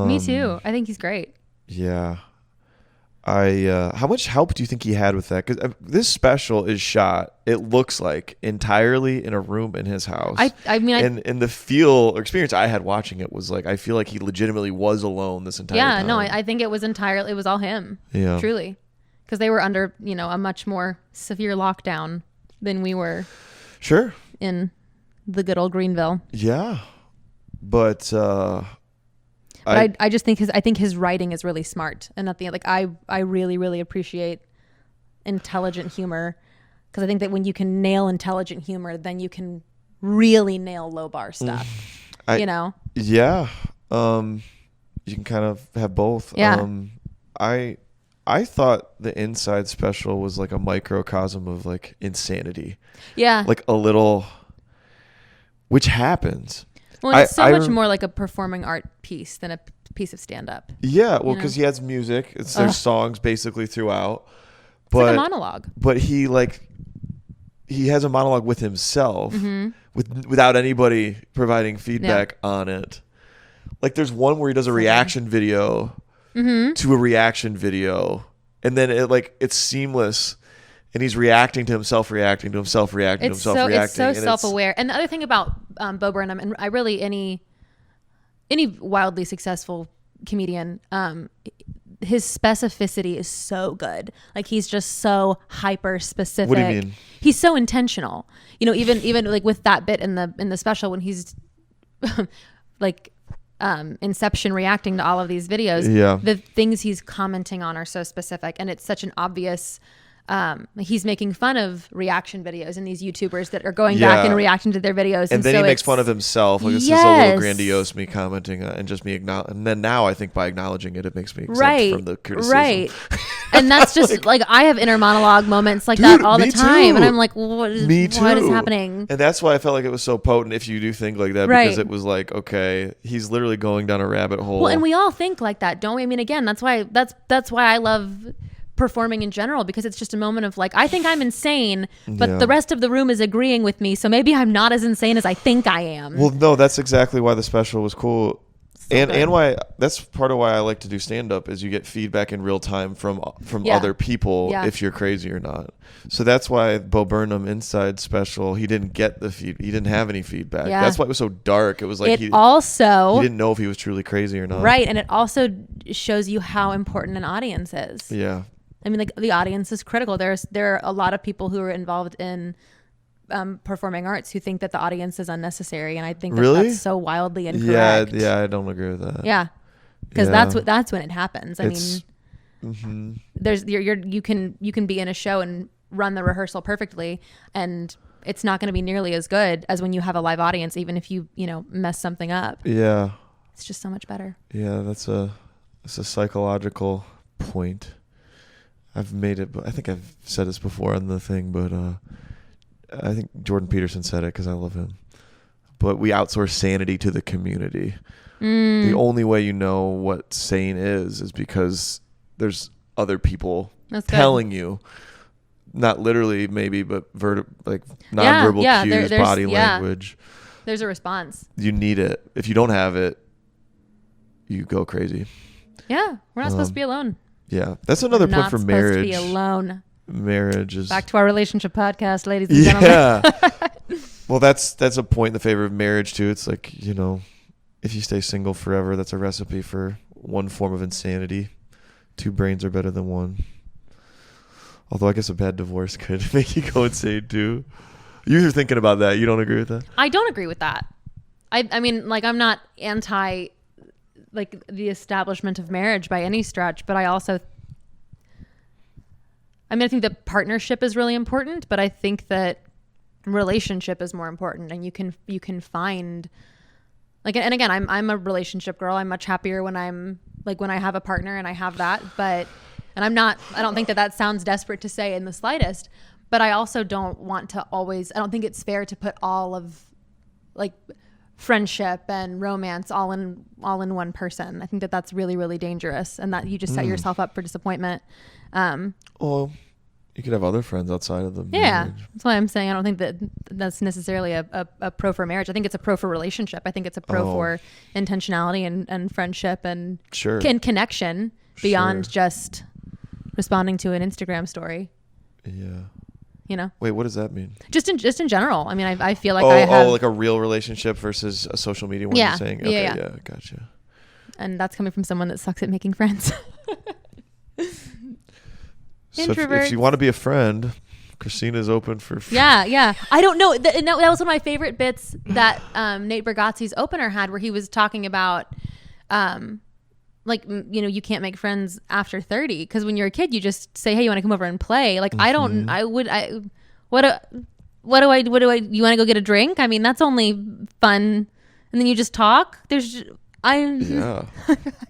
Me too. I think he's great. Yeah. How much help do you think he had with that? Because this special is shot, it looks like, entirely in a room in his house. And the feel or experience I had watching it was like, I feel like he legitimately was alone this entire time. Yeah, no, I think it was all him. Yeah. Truly. Because they were under, a much more severe lockdown than we were. Sure. In the good old Greenville. Yeah. But I just think his writing is really smart, and I really, really appreciate intelligent humor, because I think that when you can nail intelligent humor, then you can really nail low bar stuff. Yeah. You can kind of have both. Yeah. I thought the Inside special was like a microcosm of like insanity. Yeah. Like a little, which happens. Well, it's so much more like a performing art piece than a piece of stand-up. Yeah, well, because he has music. There's songs basically throughout. It's like a monologue. But he has a monologue with himself, without anybody providing feedback on it. Like there's one where he does a reaction video to a reaction video, and then it's seamless. And he's reacting to himself, reacting to himself, reacting to himself, reacting. It's so self-aware. And the other thing about Bo Burnham, and I really any wildly successful comedian, his specificity is so good. Like he's just so hyper specific. What do you mean? He's so intentional. Even like with that bit in the special when he's like Inception reacting to all of these videos. Yeah. The things he's commenting on are so specific, and it's such an obvious. He's making fun of reaction videos and these YouTubers that are going back and reacting to their videos. And then he makes fun of himself. Like, this is a little grandiose, me commenting and just me acknowledging. And then now I think by acknowledging it, it makes me exempt from the criticism. Right. And that's just like I have inner monologue moments like that all the time. Too. And I'm like, what is happening? And that's why I felt like it was so potent if you do think like that, because it was like, okay, he's literally going down a rabbit hole. Well, and we all think like that, don't we? I mean, again, that's why I love performing in general, because it's just a moment of like, I think I'm insane, but the rest of the room is agreeing with me, so maybe I'm not as insane as I think I am. Well, no, that's exactly why the special was cool. And why that's part of why I like to do stand-up, is you get feedback in real time from other people if you're crazy or not. So that's why Bo Burnham Inside special, he didn't get he didn't have any feedback. Yeah. That's why it was so dark. It was like he didn't know if he was truly crazy or not. Right, and it also shows you how important an audience is. Yeah. I mean, like the audience is critical. There are a lot of people who are involved in performing arts who think that the audience is unnecessary, and I think that's so wildly incorrect. Yeah, I don't agree with that. Yeah, because that's when it happens. I mean, there's you can be in a show and run the rehearsal perfectly, and it's not going to be nearly as good as when you have a live audience, even if you mess something up. Yeah, it's just so much better. Yeah, that's a psychological point. I've made it, but I think I've said this before on the thing, but I think Jordan Peterson said it because I love him. But we outsource sanity to the community. The only way you know what sane is because there's other people telling you, not literally maybe, but nonverbal cues, body language. There's a response. You need it. If you don't have it, you go crazy. Yeah, we're not supposed to be alone. Yeah, that's another point for marriage. Not supposed to be alone. Marriage is back to our relationship podcast, ladies and gentlemen. Yeah. Well, that's a point in the favor of marriage too. It's like, if you stay single forever, that's a recipe for one form of insanity. Two brains are better than one. Although I guess a bad divorce could make you go insane too. You're thinking about that. You don't agree with that? I don't agree with that. I mean, like, I'm not anti like the establishment of marriage by any stretch, but I think that partnership is really important, but I think that relationship is more important, and you can find like, and again, I'm a relationship girl. I'm much happier when I have a partner and I have that, and I don't think that sounds desperate to say in the slightest, but I also don't want to I don't think it's fair to put all of like friendship and romance all in one person. I think that that's really, really dangerous, and that you just set yourself up for disappointment. Well, you could have other friends outside of the marriage. Yeah, that's why I'm saying I don't think that's necessarily a pro for marriage. I think it's a pro for relationship. I think it's a pro for intentionality and friendship and connection beyond just responding to an Instagram story. Yeah. Wait, what does that mean? Just in general. I mean, I feel like I have like a real relationship versus a social media one. Yeah. You're saying? Okay, yeah, gotcha. And that's coming from someone that sucks at making friends. So if you want to be a friend, Christina's open for Yeah. I don't know. That was one of my favorite bits that Nate Bargatze's opener had, where he was talking about you can't make friends after 30, because when you're a kid you just say, hey, you want to come over and play? Like, you want to go get a drink? I mean, that's only fun, and then you just talk. I'm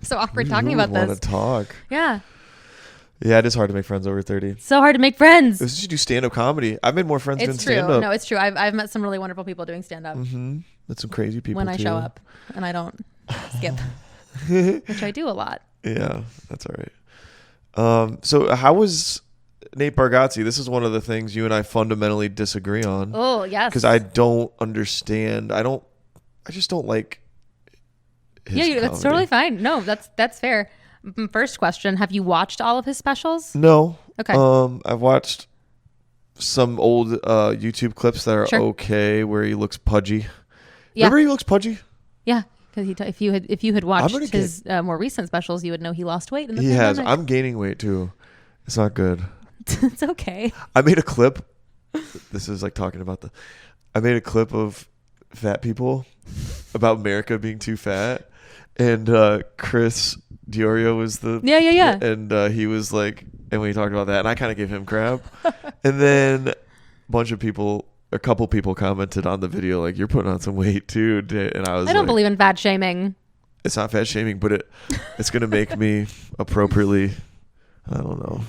so awkward talking about this. Want to talk? Yeah, it is hard to make friends over 30. So hard to make friends. You should do stand-up comedy. I've made more friends doing stand-up. It's true. No, it's true. I've met some really wonderful people doing stand-up. That's some crazy people when I too. show up and I don't skip. Which I do a lot. Yeah, that's all right. So how was Nate Bargatze? This is one of the things you and I fundamentally disagree on. Oh, yes. Because I don't understand. I just don't like his comedy. That's totally fine. No, that's fair. First question, have you watched all of his specials? No. Okay. I've watched some old YouTube clips that are okay, where he looks pudgy. Yeah. Remember he looks pudgy? Yeah. Because if you had watched his more recent specials, you would know he lost weight in the pandemic. He has. I'm gaining weight too. It's not good. It's okay. I made a clip. This is like talking about I made a clip of fat people, about America being too fat, and Chris Diorio was yeah. And he was like, and when he talked about that, and I kind of gave him crap, and then a couple people commented on the video like, you're putting on some weight too, and I don't believe in fat shaming. It's not fat shaming, but it's gonna make me appropriately. I don't know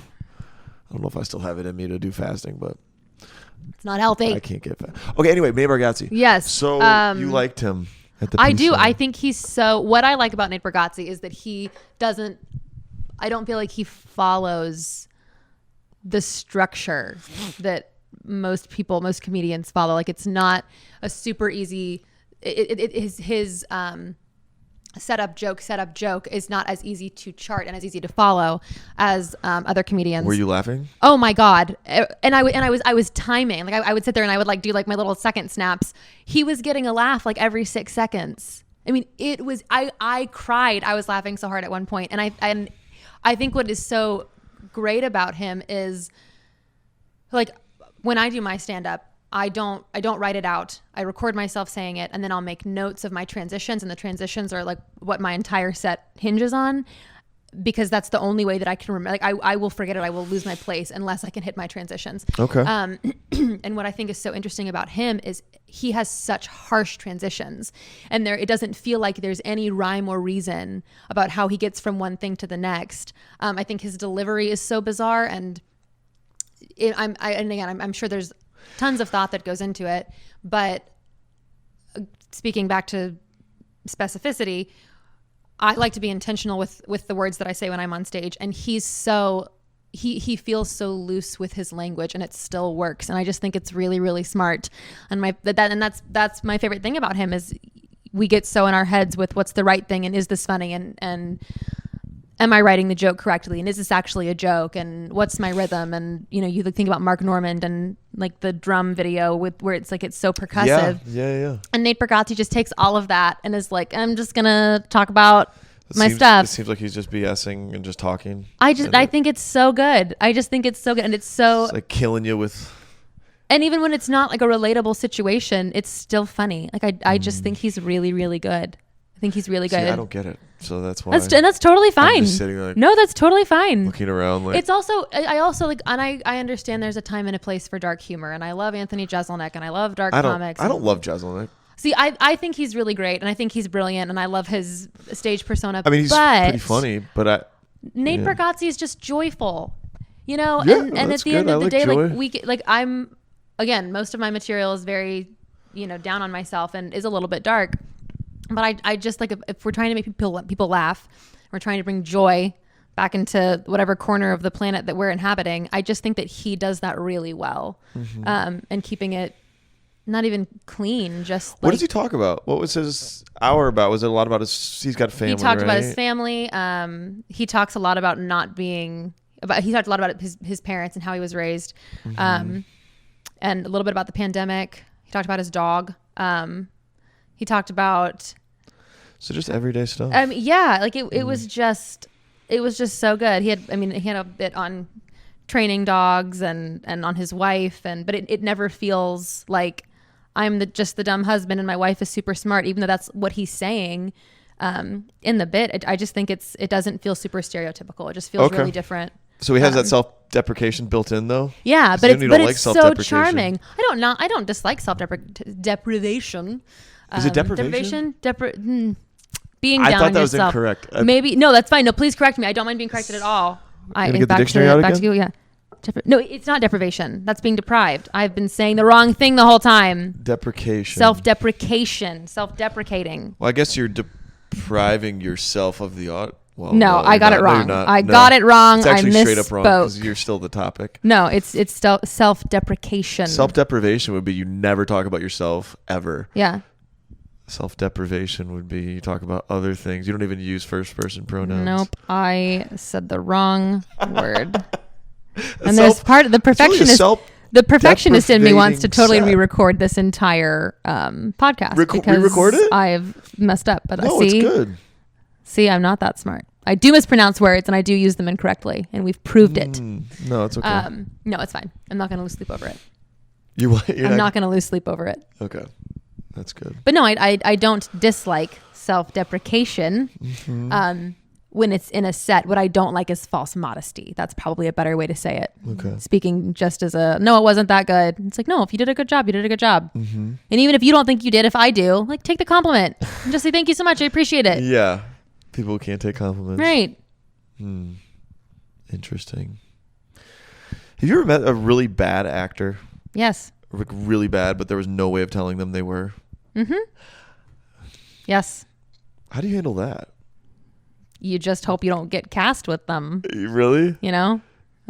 if I still have it in me to do fasting, but it's not healthy. I can't get fat. Okay, anyway, Nate Bargatze. Yes. So you liked him at the I do. show. I think what I like about Nate Bargatze is that I don't feel like he follows the structure that most comedians follow. Like, it's not a super easy, his setup joke is not as easy to chart and as easy to follow as other comedians. Were you laughing? Oh my God. And I was timing. Like, I would sit there and I would like do like my little second snaps. He was getting a laugh like every 6 seconds. I mean, it was, I cried. I was laughing so hard at one point. And I think what is so great about him is, like, when I do my stand-up, I don't write it out. I record myself saying it, and then I'll make notes of my transitions, and the transitions are like what my entire set hinges on. because that's the only way that I can remember. Like I will forget it. I will lose my place unless I can hit my transitions. Okay. And what I think is so interesting about him is he has such harsh transitions, and it doesn't feel like there's any rhyme or reason about how he gets from one thing to the next. I think his delivery is so bizarre, and I'm sure there's tons of thought that goes into it. But speaking back to specificity, I like to be intentional with the words that I say when I'm on stage, and he feels so loose with his language, and it still works. And I just think it's really, really smart. And that's my favorite thing about him is we get so in our heads with what's the right thing, and is this funny, and am I writing the joke correctly, and is this actually a joke, and what's my rhythm? And you think about Mark Normand and like the drum video where it's like it's so percussive. Yeah. And Nate Bargatze just takes all of that and is like, I'm just gonna talk about my stuff. It seems like he's just BSing and just talking. I think it's so good. I just think it's so good, and it's like killing you with. And even when it's not like a relatable situation, it's still funny. Like I just think he's really, really good. I think he's really good. See, I don't get it, so that's why. That's totally fine. I'm just sitting there, no, that's totally fine. Looking around, like it's also. I also like, and I understand there's a time and a place for dark humor, and I love Anthony Jeselnik, and I love dark comics. I don't love Jeselnik. See, I think he's really great, and I think he's brilliant, and I love his stage persona. I mean, he's pretty funny, but Nate Bargatze is just joyful, and at the end of the day, most of my material is very, down on myself and is a little bit dark. But I just like, if we're trying to make people laugh, we're trying to bring joy back into whatever corner of the planet that we're inhabiting. I just think that he does that really well, and keeping it not even clean. Just what does he talk about? What was his hour about? Was it a lot about he's got family? He talked about his family. He talks a lot about he talked a lot about his parents and how he was raised, and a little bit about the pandemic. He talked about his dog. He talked about. So just everyday stuff. It was just so good. He had a bit on training dogs and on his wife, but it never feels like I'm just the dumb husband and my wife is super smart, even though that's what he's saying in the bit. I just think it doesn't feel super stereotypical. It just feels really different. So he has that self-deprecation built in, though. Yeah, but it's so charming. I don't dislike self-deprivation. Is it deprivation? Being down on yourself. I thought that was incorrect. Maybe no, that's fine. No, please correct me. I don't mind being corrected at all. Get the dictionary out again? Yeah. No, it's not deprivation. That's being deprived. I've been saying the wrong thing the whole time. Deprecation. Self-deprecation. Self-deprecating. Well, I guess you're depriving yourself of the art. Well, no, I got it wrong. I got it wrong. It's actually I straight up wrong because misspoke. you're still the topic. No, it's self-deprecation. Self-deprivation would be you never talk about yourself ever. Yeah. Self-deprivation would be you talk about other things. You don't even use first-person pronouns. Nope, I said the wrong word. And there's part of the perfectionist. The perfectionist in me wants to totally re-record this entire podcast because re-record it? I've messed up. But no, it's good. See, I'm not that smart. I do mispronounce words and I do use them incorrectly, and we've proved it. No, it's okay. No, it's fine. I'm not going to lose sleep over it. I'm not going to lose sleep over it. Okay, that's good. But no, I don't dislike self-deprecation. When it's in a set. What I don't like is false modesty. That's probably a better way to say it. Okay. Speaking just as no, it wasn't that good. It's like, no, if you did a good job, you did a good job. And even if you don't think you did, if I do, like, take the compliment and just say, thank you so much. I appreciate it. Yeah. People can't take compliments. Right. Interesting. Have you ever met a really bad actor? Yes. Like really bad, but there was no way of telling them they were? Yes. How do you handle that? You just hope you don't get cast with them. Really? I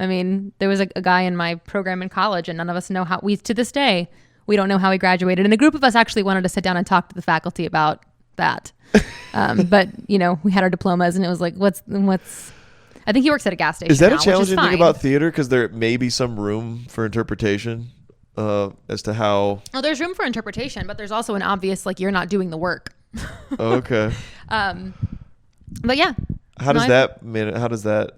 mean, there was a guy in my program in college, and none of us know how to this day, we don't know how he graduated. And a group of us actually wanted to sit down and talk to the faculty about that. But, we had our diplomas, and it was like, what's, I think he works at a gas station. Is that now, a challenging thing about theater? Because there may be some room for interpretation as to how. Oh, there's room for interpretation, but there's also an obvious, like, you're not doing the work. Okay. But yeah. How does that,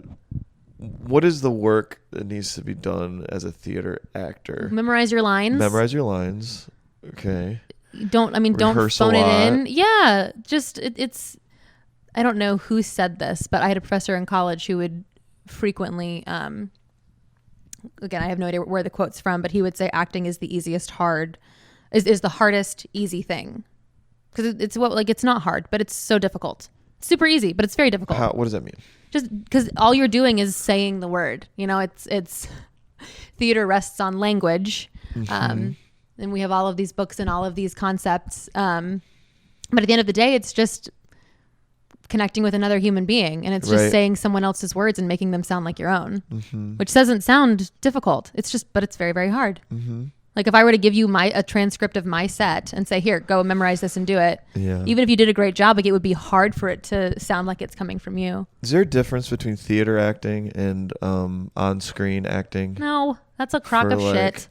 what is the work that needs to be done as a theater actor? Memorize your lines. Okay. Don't Rehearse phone it in. Yeah. Just, I don't know who said this, but I had a professor in college who would frequently, again, I have no idea where the quote's from, but he would say acting is the is the hardest easy thing. Because it's not hard, but it's so difficult. It's super easy, but it's very difficult. What does that mean? Just because all you're doing is saying the word. It's theater rests on language. And we have all of these books and all of these concepts. But at the end of the day, it's just connecting with another human being, and it's just saying someone else's words and making them sound like your own, which doesn't sound difficult. But it's very, very hard. Like if I were to give you a transcript of my set and say, here, go memorize this and do it. Yeah. Even if you did a great job, like it would be hard for it to sound like it's coming from you. Is there a difference between theater acting and on-screen acting? No, that's a crock of shit.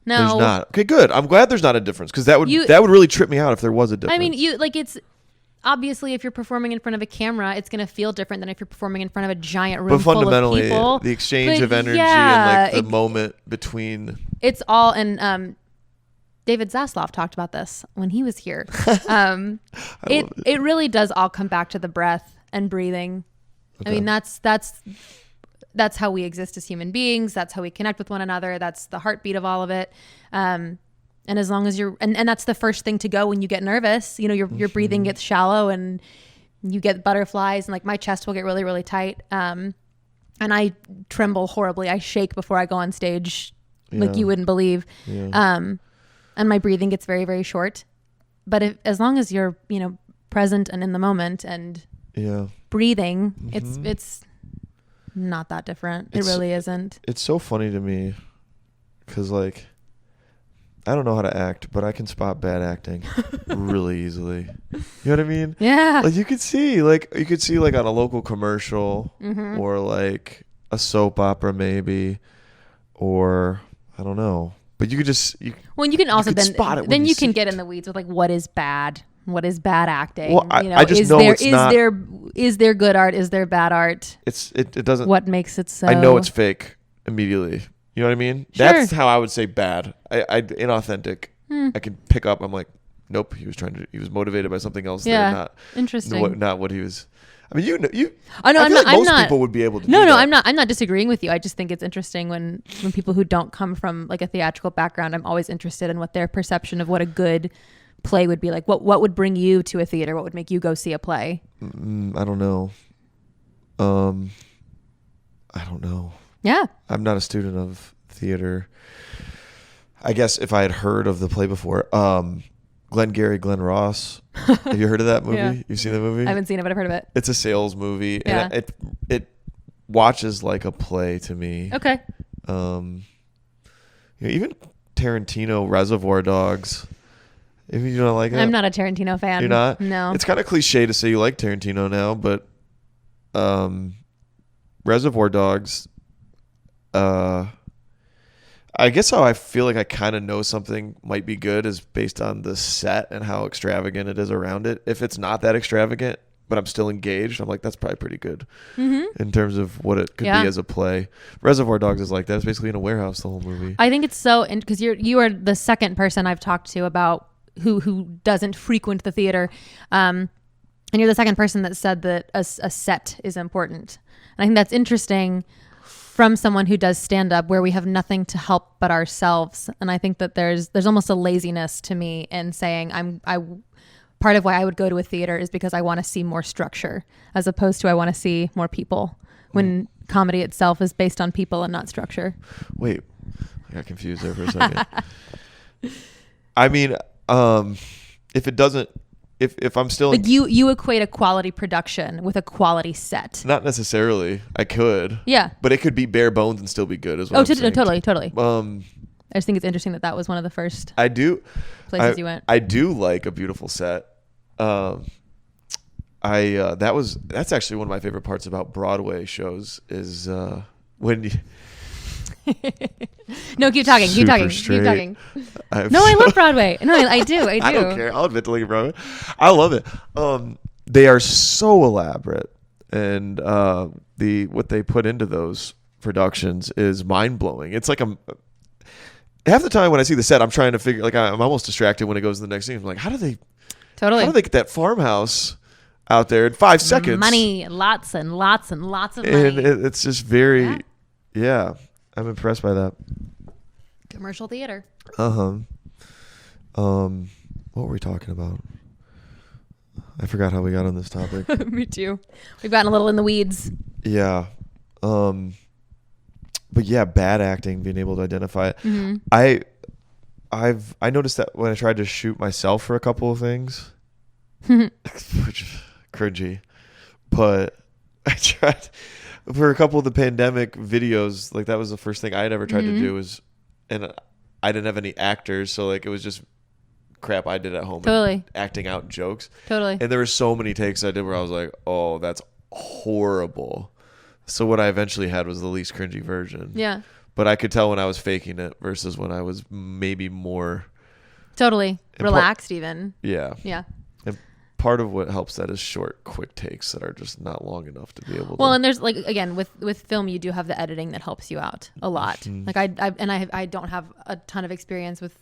No, there's not. Okay, good. I'm glad there's not a difference, because that would really trip me out if there was a difference. I mean, it's obviously if you're performing in front of a camera, it's going to feel different than if you're performing in front of a giant room full of people. But fundamentally, the exchange of energy and like the moment between. It's all, and David Zaslav talked about this when he was here. It really does all come back to the breath and breathing. Okay. I mean, that's how we exist as human beings. That's how we connect with one another. That's the heartbeat of all of it. And as long as and that's the first thing to go when you get nervous, your breathing gets shallow and you get butterflies, and like my chest will get really, really tight. And I tremble horribly. I shake before I go on stage, like you wouldn't believe. Yeah. And my breathing gets very, very short. But as long as you're, present and in the moment and breathing, it's not that different. It really isn't. It's so funny to me because, like, I don't know how to act, but I can spot bad acting really easily. You know what I mean? Yeah. Like you could see like on a local commercial or like a soap opera maybe, or I don't know. But you could just you can also spot it then you can get in the weeds with like what is bad acting. Well, I just know it's not. Is there good art? Is there bad art? It doesn't. What makes it so? I know it's fake immediately. You know what I mean? Sure. That's how I would say bad. I inauthentic. I can pick up. I'm like, nope. He was motivated by something else. Yeah. Not interesting. Not what he was. I mean, you. Oh no, I I'm feel not. like most I'm not, people would be able to. No, do that. I'm not disagreeing with you. I just think it's interesting when people who don't come from like a theatrical background. I'm always interested in what their perception of what a good play would be like. What would bring you to a theater? What would make you go see a play? I don't know. I don't know. Yeah. I'm not a student of theater. I guess if I had heard of the play before, Glengarry Glen Ross. Have you heard of that movie? Yeah. You've seen the movie? I haven't seen it, but I've heard of it. It's a sales movie, Yeah. and it watches like a play to me. Okay. Even Tarantino Reservoir Dogs. If you don't like it, I'm not a Tarantino fan. You're not? No. It's kind of cliche to say you like Tarantino now, but Reservoir Dogs. I guess how I feel like I kind of know something might be good is based on the set and how extravagant it is around it. If it's not that extravagant, but I'm still engaged, I'm like, that's probably pretty good in terms of what it could be as a play. Reservoir Dogs is like that. It's basically in a warehouse the whole movie. I think it's so, because you are the second person I've talked to about who doesn't frequent the theater, and you're the second person that said that a set is important. And I think that's interesting from someone who does stand up, where we have nothing to help but ourselves. And I think that there's almost a laziness to me in saying part of why I would go to a theater is because I want to see more structure, as opposed to I want to see more people, when comedy itself is based on people and not structure. Wait, I got confused there for a second. I mean, if it doesn't, if I'm still like you equate a quality production with a quality set. Not necessarily. I could. Yeah. But it could be bare bones and still be good as well. Totally. I just think it's interesting that was one of the first places you went. I do like a beautiful set. That's actually one of my favorite parts about Broadway shows is when you No, keep talking. No, I love Broadway. No, I do. I don't care. I'll admit to liking Broadway. I love it. They are so elaborate, and what they put into those productions is mind blowing. It's like half the time when I see the set, I'm trying to figure. Like I'm almost distracted when it goes to the next scene. I'm like, how do they get that farmhouse out there in 5 seconds. Money, lots and lots and lots of money. And it's just very, yeah. I'm impressed by that. Commercial theater. What were we talking about? I forgot how we got on this topic. Me too. We've gotten a little in the weeds. Yeah. But yeah, bad acting, being able to identify it. Mm-hmm. I noticed that when I tried to shoot myself for a couple of things, which cringy, but I tried for a couple of the pandemic videos. Like that was the first thing I had ever tried to do and I didn't have any actors. So like, it was just crap I did at home. Totally. Acting out jokes. Totally. And there were so many takes I did where I was like, oh, that's horrible. So what I eventually had was the least cringy version. Yeah. But I could tell when I was faking it versus when I was maybe more Totally. Relaxed even. Yeah. Yeah. And part of what helps that is short, quick takes that are just not long enough to be able to. Well, and there's like, again, with film, you do have the editing that helps you out a lot. Like I don't have a ton of experience with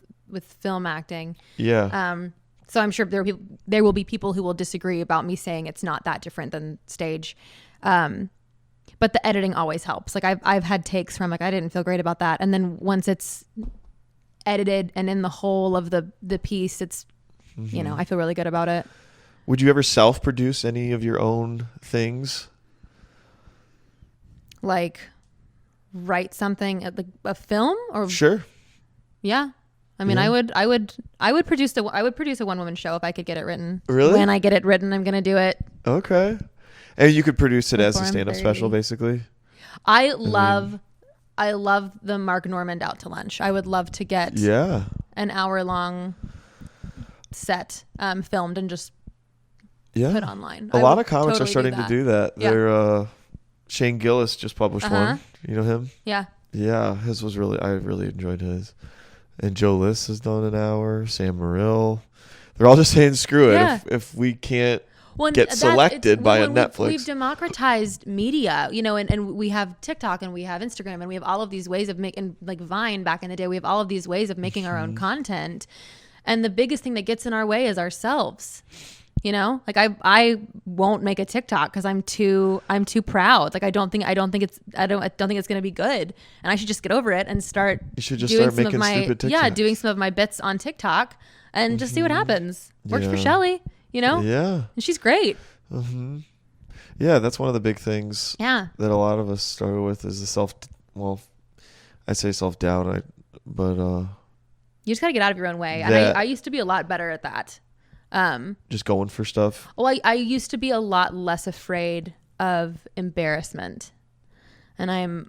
film acting. Yeah. So I'm sure there will be people who will disagree about me saying it's not that different than stage. But the editing always helps. Like I've had takes from like, I didn't feel great about that. And then once it's edited and in the whole of the piece, it's, you know, I feel really good about it. Would you ever self-produce any of your own things? Like write something like a film or Sure. Yeah. I mean, I would produce a one-woman show if I could get it written. Really? When I get it written, I'm going to do it. Okay. And you could produce it as Before a I'm stand-up 30. special, basically? I love the Mark Normand Out to Lunch. I would love to get an hour-long set filmed and just put online. A lot of comics are starting to do that. Yeah. They're Shane Gillis just published one. You know him? Yeah. Yeah, his was I really enjoyed his. And Joe List has done an hour. Sam Morrill. They're all just saying, screw it. Yeah. If we can't get selected by a Netflix. We've democratized media, you know, and we have TikTok and we have Instagram and we have all of these ways of making, like Vine back in the day, we have all of these ways of making our own content. And the biggest thing that gets in our way is ourselves. You know, like I won't make a TikTok because I'm too proud. Like I don't think it's going to be good, and I should just get over it and start. You should just start making stupid TikToks. Yeah, doing some of my bits on TikTok and just see what happens. Worked for Shelly, you know. Yeah, and she's great. Yeah, that's one of the big things. Yeah, that a lot of us struggle with is the I'd say self-doubt. But you just got to get out of your own way. And I used to be a lot better at that. Just going for stuff. Well, I used to be a lot less afraid of embarrassment, and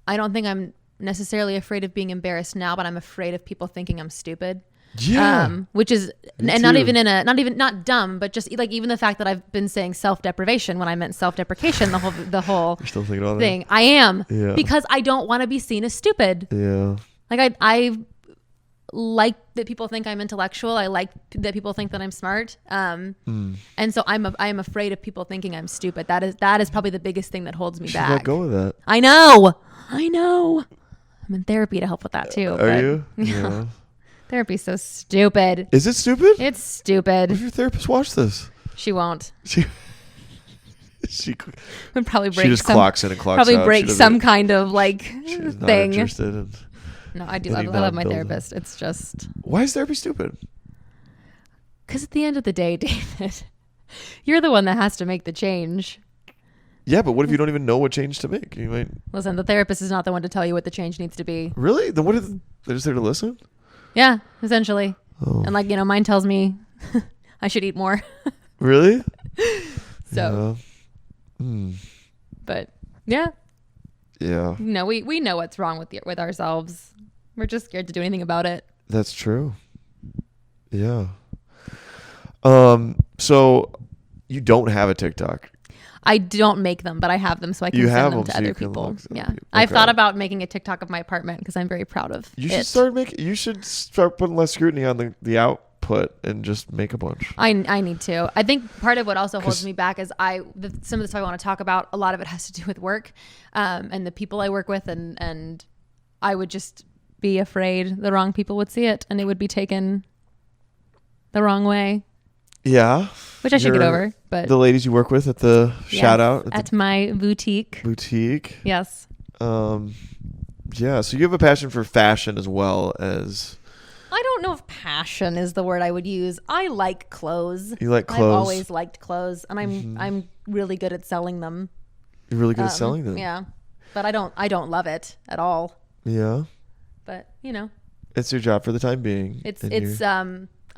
I don't think I'm necessarily afraid of being embarrassed now, but I'm afraid of people thinking I'm stupid. Yeah. Which is, and not dumb, but just like even the fact that I've been saying self-deprivation when I meant self-deprecation the whole You're still thinking about thing. I am because I don't want to be seen as stupid. Yeah. Like I like that people think I'm intellectual. I like that people think that I'm smart. And so I'm afraid of people thinking I'm stupid. That is probably the biggest thing that holds me back. Let go of that. I know. I'm in therapy to help with that too. Are you? Yeah. Therapy's so stupid. Is it stupid? It's stupid. What if your therapist watch this? She won't. She would probably break. She just clocks in and clocks probably out. break some kind of like she's not thing. Interested in no, I do. I love my therapist. It's just. Why is therapy stupid? Because at the end of the day, David, you're the one that has to make the change. Yeah, but what if you don't even know what change to make? You might listen. The therapist is not the one to tell you what the change needs to be. Really? Then what is? They're just there to listen? Yeah, essentially. Oh. And like, you know, mine tells me I should eat more. Really? So. Yeah. But yeah. Yeah. No, we know what's wrong with ourselves. We're just scared to do anything about it. That's true. Yeah. So you don't have a TikTok. I don't make them, but I have them so I can send them to other people. Yeah. Okay. I've thought about making a TikTok of my apartment because I'm very proud of it. You should start putting less scrutiny on the output and just make a bunch. I need to. I think part of what also holds me back is some of the stuff I want to talk about, a lot of it has to do with work and the people I work with, and I would just be afraid the wrong people would see it and it would be taken the wrong way. Yeah. which I should get Your- over. But The ladies you work with at the yes, shout out at my boutique. boutique. Yes. Yeah. So you have a passion for fashion as well as I don't know if passion is the word I would use. I like clothes. you like clothes. I've always liked clothes, and I'm really good at selling them. You're really good at selling them. Yeah, but I don't love it at all. Yeah. But It's your job for the time being.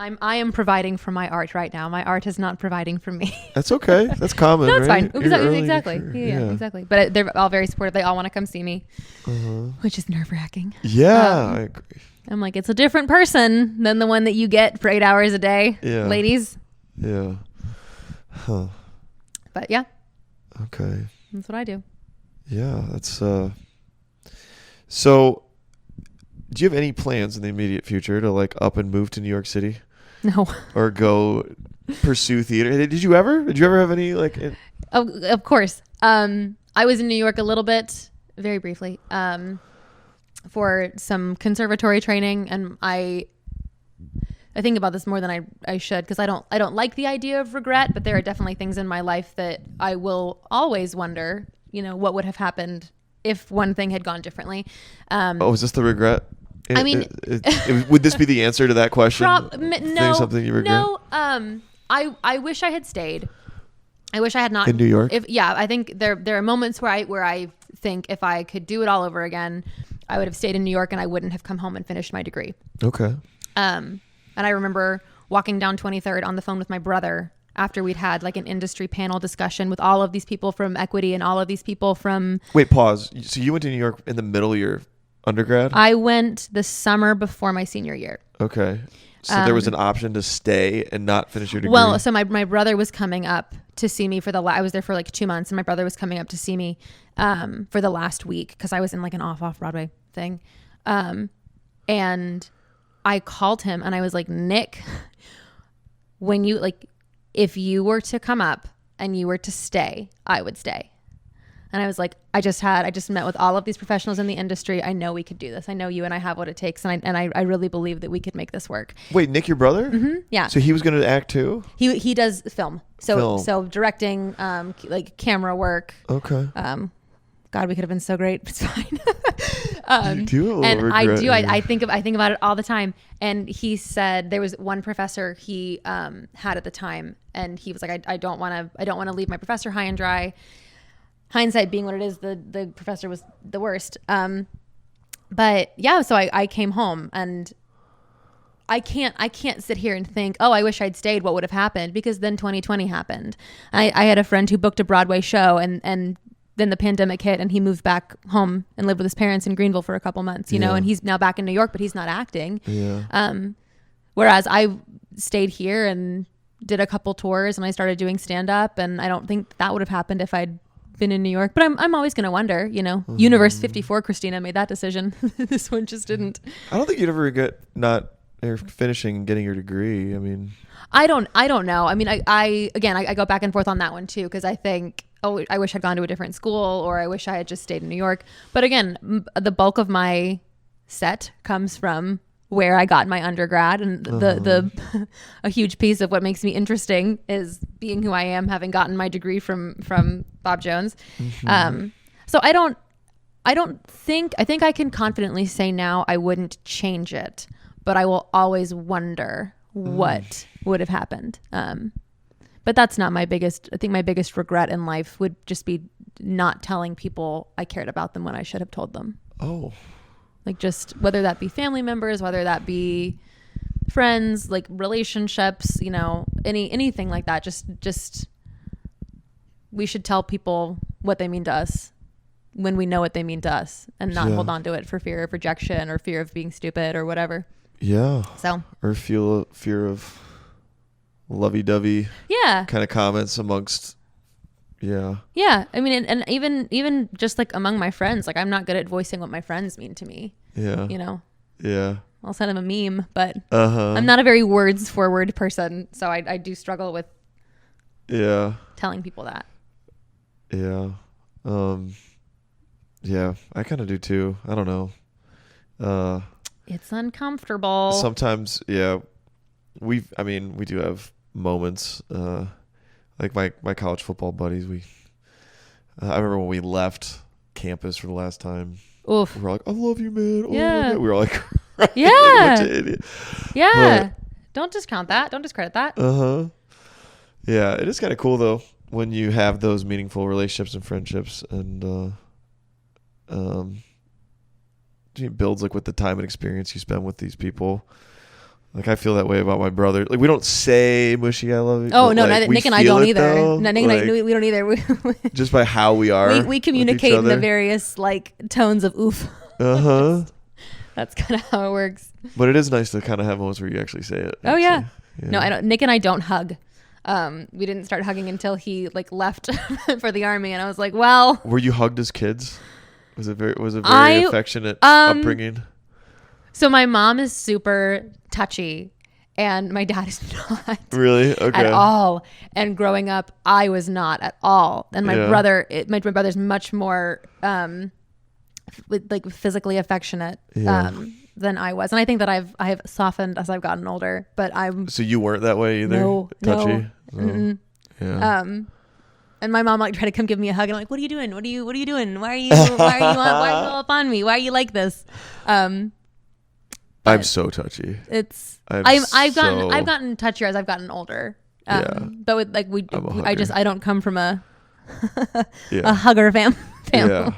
I am providing for my art right now. My art is not providing for me. That's okay. That's common. No, it's right? fine. You're early in your Exactly. career. Yeah, exactly. But they're all very supportive. They all want to come see me, which is nerve wracking. Yeah, I agree. I'm like, it's a different person than the one that you get for 8 hours a day, Yeah. ladies. Yeah. Huh. But yeah, Okay. that's what I do. Yeah, that's so do you have any plans in the immediate future to like up and move to New York City No. or go pursue theater? Did you ever have any like Of course. I was in New York a little bit, very briefly, for some conservatory training, and I think about this more than I should, because I don't like the idea of regret, but there are definitely things in my life that I will always wonder, what would have happened if one thing had gone differently. is this the regret? I mean, would this be the answer to that question? No, something you regret? no. I wish I had stayed. I wish I had not In New York? I think there are moments where I think if I could do it all over again, I would have stayed in New York and I wouldn't have come home and finished my degree. Okay. And I remember walking down 23rd on the phone with my brother after we'd had like an industry panel discussion with all of these people from equity and all of these people from. Wait, pause. So you went to New York in the middle of your undergrad? I went the summer before my senior year. Okay. So there was an option to stay and not finish your degree? Well, so my brother was coming up to see me for I was there for like 2 months, and my brother was coming up to see me for the last week because I was in like an off Broadway thing. And I called him and I was like, Nick, when you if you were to come up and you were to stay, I would stay. And I was like, I just met with all of these professionals in the industry. I know we could do this. I know you and I have what it takes. And I really believe that we could make this work. Wait, Nick, your brother? Mm-hmm. Yeah. So he was going to act too? He does film. Film. So directing, like camera work. Okay. God, we could have been so great. It's fine. You do have a little and I regret do. here. I think about it all the time. And he said there was one professor he had at the time, and he was like, I don't want to leave my professor high and dry. Hindsight being what it is, the professor was the worst. But yeah, so I came home, and I can't sit here and think, oh, I wish I'd stayed. What would have happened? Because then 2020 happened. I had a friend who booked a Broadway show, and then the pandemic hit, and he moved back home and lived with his parents in Greenville for a couple months, and he's now back in New York, but he's not acting. Yeah. Whereas I stayed here and did a couple tours, and I started doing stand up, and I don't think that would have happened if I'd been in New York. But I'm always going to wonder, Universe 54 Christina made that decision. This one just didn't. I don't think you'd ever regret not finishing and getting your degree. I mean, I don't know. I mean, I go back and forth on that one too, because I think, oh, I wish I'd gone to a different school, or I wish I had just stayed in New York. But again, the bulk of my set comes from where I got my undergrad, and the a huge piece of what makes me interesting is being who I am, having gotten my degree from Bob Jones. So I think I can confidently say now I wouldn't change it, but I will always wonder what would have happened. But that's not my biggest. I think my biggest regret in life would just be not telling people I cared about them when I should have told them. oh, Like, just whether that be family members, whether that be friends, like relationships, anything like that. Just we should tell people what they mean to us when we know what they mean to us, and not hold on to it for fear of rejection or fear of being stupid or whatever. yeah. So, Or fear of lovey-dovey yeah. kind of comments amongst, yeah. Yeah. I mean, and even just like among my friends, like I'm not good at voicing what my friends mean to me. Yeah. Yeah. I'll send them a meme, but Uh-huh. I'm not a very words forward person. So I do struggle with Yeah. telling people that. Yeah. Yeah, I kind of do too. I don't know. It's uncomfortable. Sometimes, yeah, we do have moments. Like my college football buddies, I remember when we left campus for the last time. Oof. We were like, I love you, man. Oh, Yeah. we were like, Yeah. Which idiot. Yeah. Don't discount that. Don't discredit that. Yeah, it is kind of cool though when you have those meaningful relationships and friendships, and it builds like with the time and experience you spend with these people. Like I feel that way about my brother. Like we don't say mushy I love you. Oh no, like, Nick and I don't either. Though. No, Nick and I we don't either. Just by how we are. We communicate in the various like tones of oof. That's kind of how it works. But it is nice to kind of have moments where you actually say it. Oh yeah. No, I don't. Nick and I don't hug. We didn't start hugging until he like left for the army, and I was like, well. Were you hugged as kids? Was it very affectionate upbringing? So my mom is super touchy, and my dad is not. Really? Okay. At all. And growing up, I was not at all. And my brother's much more physically affectionate than I was. And I think that I have softened as I've gotten older. But So you weren't that way either? No. Touchy? No. Yeah. And my mom like tried to come give me a hug, and I'm like, "What are you doing? What are you doing? Why are you all up on me? Why are you like this?" I'm so touchy. I've gotten touchier as I've gotten older. But with I don't come from a hugger family. Yeah.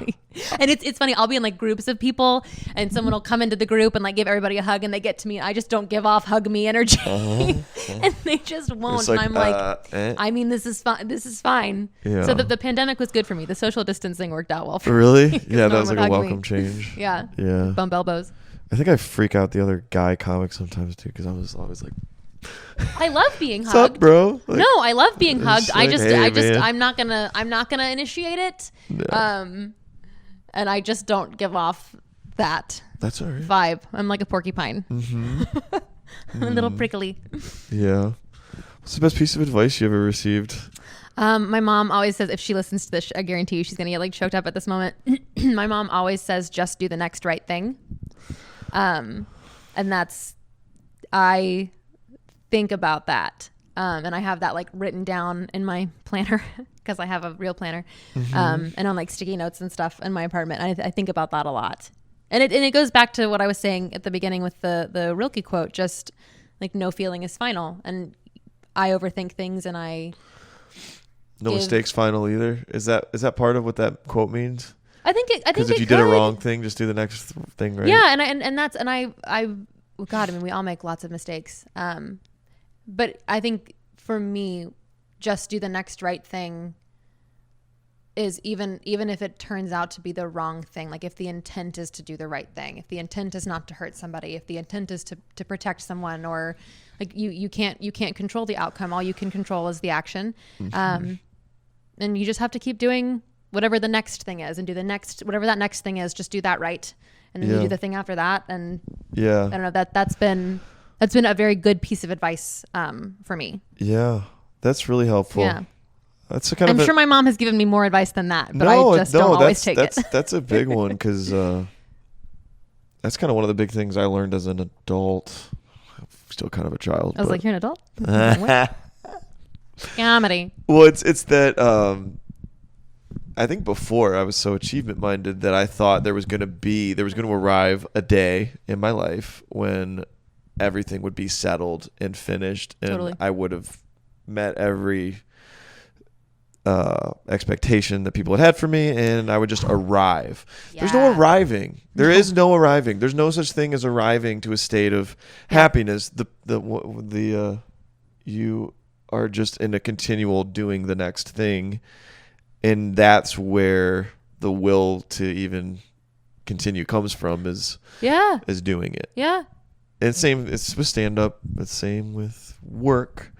And it's funny, I'll be in like groups of people, and someone will come into the group and like give everybody a hug, and they get to me, I just don't give off hug me energy. And they just won't. Like, and I'm like, I mean, this is fine. Yeah. So the pandemic was good for me. The social distancing worked out well for me. Really? Yeah, that no was like a welcome change. Yeah. Bump elbows. I think I freak out the other guy comics sometimes too, because I was always like, I love being hugged. What's up, bro? Like, no, I love being hugged. Like, hey, I'm not gonna initiate it. No. And I just don't give off that That's all right. vibe. I'm like a porcupine. Mm-hmm. I'm a little prickly. Yeah. What's the best piece of advice you ever received? My mom always says, if she listens to this, I guarantee you she's gonna get like choked up at this moment. My mom always says, just do the next right thing. And I think about that. And I have that like written down in my planner because I have a real planner, and on like sticky notes and stuff in my apartment. I think about that a lot. And it goes back to what I was saying at the beginning with the Rilke quote, just like no feeling is final. And I overthink things, and no mistakes final either. Is that part of what that quote means? I think because if you did a wrong thing, just do the next thing, right? Yeah. God, I mean, we all make lots of mistakes. But I think for me, just do the next right thing is even if it turns out to be the wrong thing. Like if the intent is to do the right thing, if the intent is not to hurt somebody, if the intent is to protect someone, or like you can't control the outcome. All you can control is the action. And you just have to keep doing whatever the next thing is, and do whatever that next thing is, just do that right. And then you do the thing after that. And I don't know, that's been a very good piece of advice for me. Yeah, that's really helpful. Yeah, that's a kind I'm sure my mom has given me more advice than that, but I just don't always take it. That's a big one, because that's kind of one of the big things I learned as an adult. I'm still kind of a child. I was like, you're an adult? Comedy. Well, it's that I think before I was so achievement minded that I thought there was going to arrive a day in my life when everything would be settled and finished, and totally. I would have met every expectation that people had for me, and I would just arrive. Yeah. There's no arriving. There is no arriving. There's no such thing as arriving to a state of happiness. You are just in a continual doing the next thing, and that's where the will to even continue comes from, is doing it. Yeah. And it's with stand-up. It's same with work.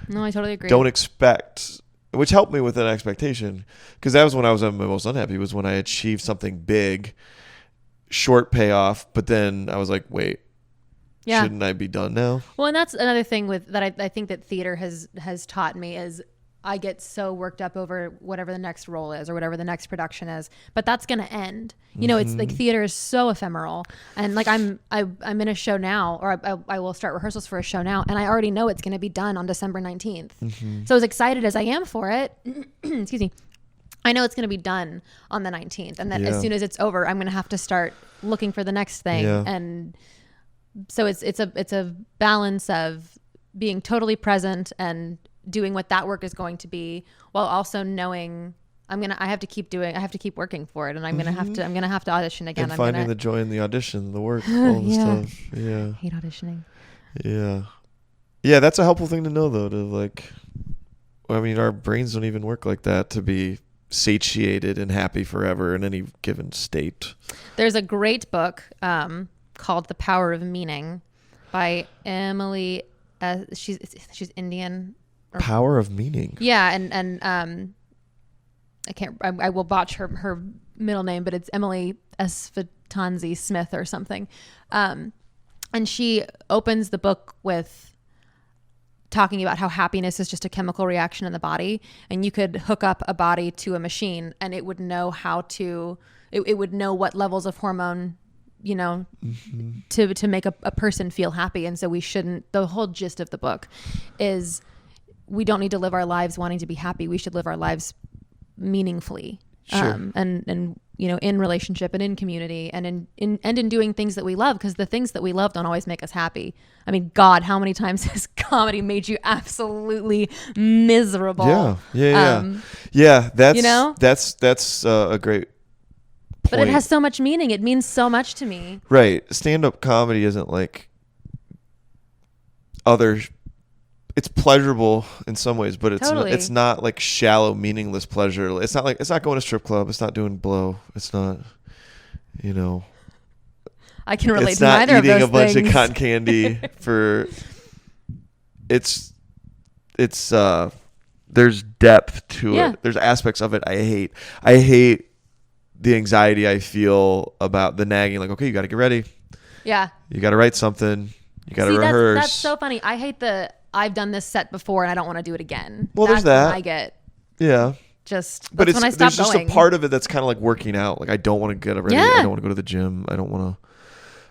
No, I totally agree. Don't expect, which helped me with an expectation, because that was when I was my most unhappy, was when I achieved something big, short payoff, but then I was like, wait, shouldn't I be done now? Well, and that's another thing with that I think that theater has taught me is I get so worked up over whatever the next role is or whatever the next production is, but that's going to end. You know, it's like theater is so ephemeral, and like I'm in a show now, or I will start rehearsals for a show now, and I already know it's going to be done on December 19th. So as excited as I am for it, excuse me, I know it's going to be done on the 19th, and then as soon as it's over, I'm going to have to start looking for the next thing. And so it's a balance of being totally present and doing what that work is going to be, while also knowing I have to keep working for it, and I'm gonna have to audition again. And finding the joy in the audition, the work, all the stuff. Yeah. I hate auditioning. Yeah. Yeah, that's a helpful thing to know, though, to like, I mean, our brains don't even work like that to be satiated and happy forever in any given state. There's a great book called The Power of Meaning by Emily. She's Indian. Power of Meaning. Yeah, and I will botch her middle name, but it's Emily Esfatanzi Smith or something. And she opens the book with talking about how happiness is just a chemical reaction in the body, and you could hook up a body to a machine and it would know it would know what levels of hormone, you know, to make a person feel happy. And so the whole gist of the book is we don't need to live our lives wanting to be happy. We should live our lives meaningfully. Sure. And you know, in relationship and in community and in doing things that we love, because the things that we love don't always make us happy. I mean, God, how many times has comedy made you absolutely miserable? Yeah. That's, you know, that's a great point. But it has so much meaning. It means so much to me. Right. Stand-up comedy isn't like it's pleasurable in some ways, but it's not like shallow, meaningless pleasure. It's not going to a strip club. It's not doing blow. It's not, you know. I can relate to neither of those things. It's not eating a bunch of cotton candy for. It's there's depth to it. There's aspects of it I hate. I hate the anxiety I feel about the nagging. Like, okay, you got to get ready. Yeah. You got to write something. You got to rehearse. That's so funny. I hate I've done this set before and I don't want to do it again. Well, there's that. I get. Yeah. That's when I stop there's going. Just a part of it that's kind of like working out. Like, I don't want to get ready. I don't want to go to the gym. I don't want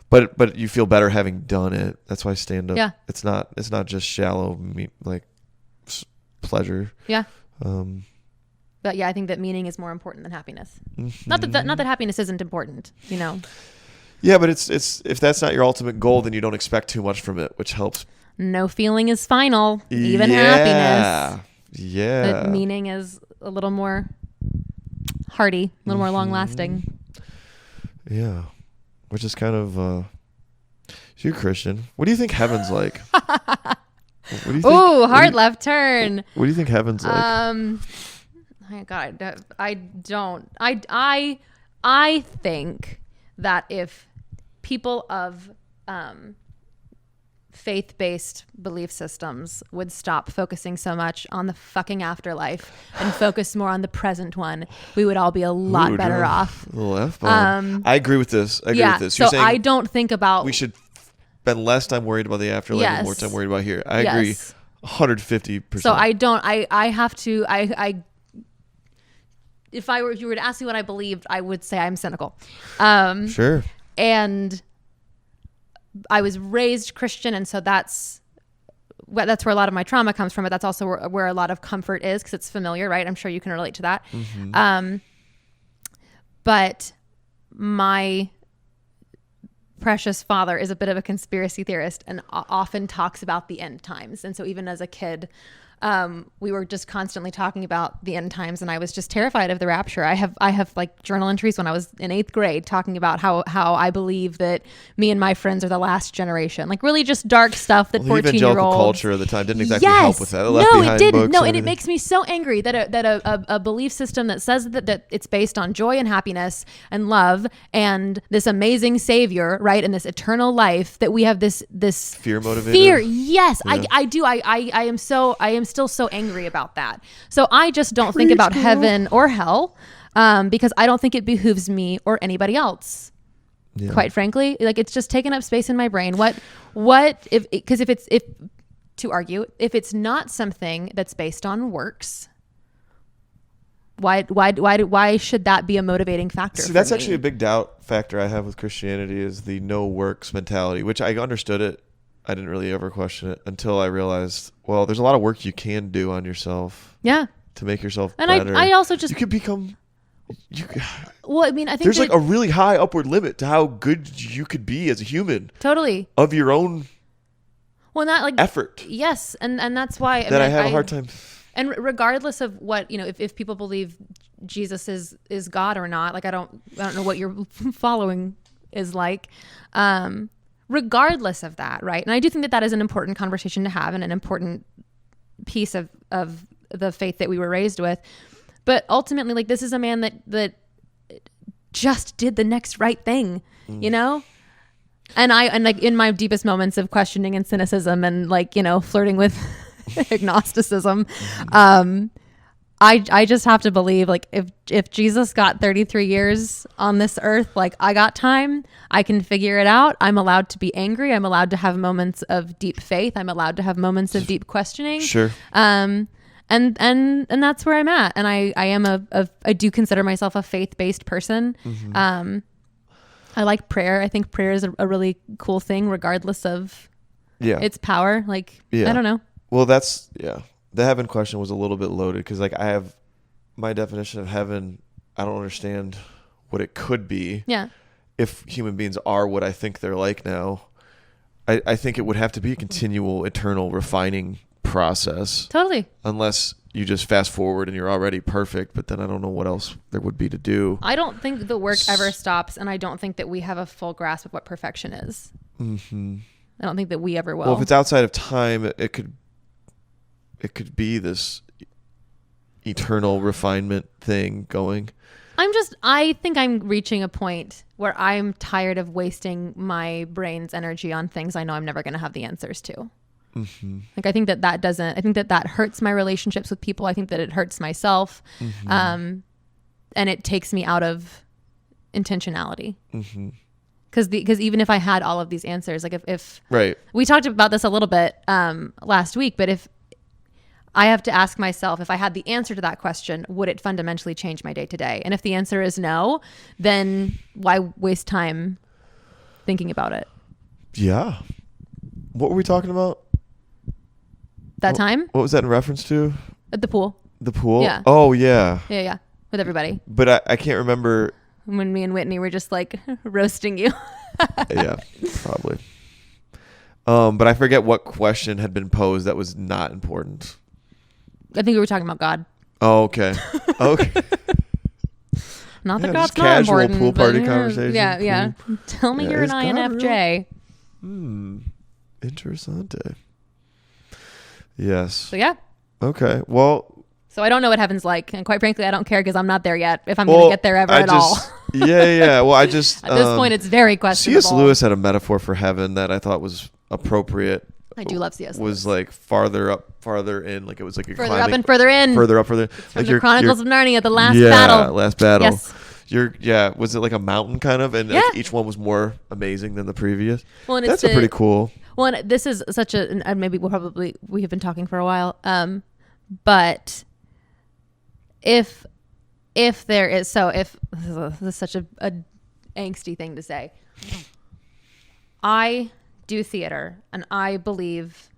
to. But you feel better having done it. That's why stand up. Yeah. It's not just shallow pleasure. Yeah. But yeah, I think that meaning is more important than happiness. Not that happiness isn't important, you know. Yeah, but it's if that's not your ultimate goal, then you don't expect too much from it, which helps. No feeling is final, even happiness. Yeah. But meaning is a little more hearty, a little more long lasting. Yeah. Which is kind of you're Christian. What do you think heaven's like? What do you think? Ooh, hard left turn. What do you think heaven's like? God, I don't. I think that if people of faith-based belief systems would stop focusing so much on the fucking afterlife and focus more on the present one, we would all be a lot better off. I agree with this. You're saying I don't think about... We should spend less time worried about the afterlife and more time worried about here. I agree 150%. So I don't... I have to... If you were to ask me what I believed, I would say I'm cynical. Sure. And I was raised Christian, and so that's where a lot of my trauma comes from, but that's also where a lot of comfort is, because it's familiar, right? I'm sure you can relate to that. Mm-hmm. But my precious father is a bit of a conspiracy theorist and often talks about the end times. And so even as a kid, we were just constantly talking about the end times, and I was just terrified of the rapture. I have like journal entries when I was in 8th grade talking about how I believe that me and my friends are the last generation, like really just dark stuff that 14-year-olds. The evangelical culture of the time didn't exactly help with that. It didn't. No, and it makes me so angry that a belief system that says that it's based on joy and happiness and love and this amazing savior, right, and this eternal life, that we have this fear motivated. Fear, yes, yeah. I do. I am still so angry about that. So I just don't think about heaven or hell, because I don't think it behooves me or anybody else. Yeah. Quite frankly, like, it's just taking up space in my brain. What if to argue. If it's not something that's based on works, why should that be a motivating factor? See, for that's me? actually a big doubt factor I have with Christianity is the no works mentality, which I understood it. I didn't really ever question it until I realized, well, there's a lot of work you can do on yourself. Yeah. To make yourself And better. I also just... You could become... Well, I mean, I think there's like a really high upward limit to how good you could be as a human. Totally. Of your own effort. Yes. And that's why... I have a hard time... And regardless of what, if people believe Jesus is God or not, like I don't know what your following is like. Regardless of that, right? And I do think that is an important conversation to have and an important piece of the faith that we were raised with. But ultimately, like, this is a man that just did the next right thing, And like in my deepest moments of questioning and cynicism and like, flirting with agnosticism, I just have to believe, like, if Jesus got 33 years on this earth, like, I got time, I can figure it out. I'm allowed to be angry. I'm allowed to have moments of deep faith. I'm allowed to have moments of deep questioning. Sure. And that's where I'm at. And I do consider myself a faith-based person. Mm-hmm. I like prayer. I think prayer is a really cool thing, regardless of its power. Like, I don't know. Well, the heaven question was a little bit loaded because, like, I have my definition of heaven. I don't understand what it could be. Yeah. If human beings are what I think they're like now, I think it would have to be a continual, eternal refining process. Totally. Unless you just fast forward and you're already perfect, but then I don't know what else there would be to do. I don't think the work ever stops, and I don't think that we have a full grasp of what perfection is. Mm-hmm. I don't think that we ever will. Well, if it's outside of time, it could be this eternal refinement thing going. I think I'm reaching a point where I'm tired of wasting my brain's energy on things I know I'm never going to have the answers to. Mm-hmm. Like, I think that hurts my relationships with people. I think that it hurts myself. Mm-hmm. And it takes me out of intentionality. Mm-hmm. Because even if I had all of these answers, like if right, we talked about this a little bit last week, but if I have to ask myself, if I had the answer to that question, would it fundamentally change my day to day? And if the answer is no, then why waste time thinking about it? Yeah. What were we talking about? Time? What was that in reference to? At the pool. The pool? Yeah. Oh, yeah. Yeah. With everybody. But I can't remember. When me and Whitney were just like roasting you. Yeah, probably. But I forget what question had been posed that was not important. I think we were talking about God. Oh, okay. Okay. Not that God's God's not important. Casual pool party conversation. Yeah, cool. Yeah. Tell me you're an INFJ. Interessante. Yes. So yeah. Okay. Well. So I don't know what heaven's like, and quite frankly, I don't care because I'm not there yet. If I'm going to get there ever at all. Yeah. Well, I just at this point, it's very questionable. C.S. Lewis had a metaphor for heaven that I thought was appropriate. I do love C.S. Lewis. Was like farther up, farther in, like it was like a further up and further in. Further up, further. It's from the Chronicles of Narnia, the last battle. Last battle. Yes. Was it like a mountain kind of, and like each one was more amazing than the previous? Well, and that's pretty cool. Well, and this is such and maybe we have been talking for a while, but if there is, so if this is such a angsty thing to say, I do theater, and I believe,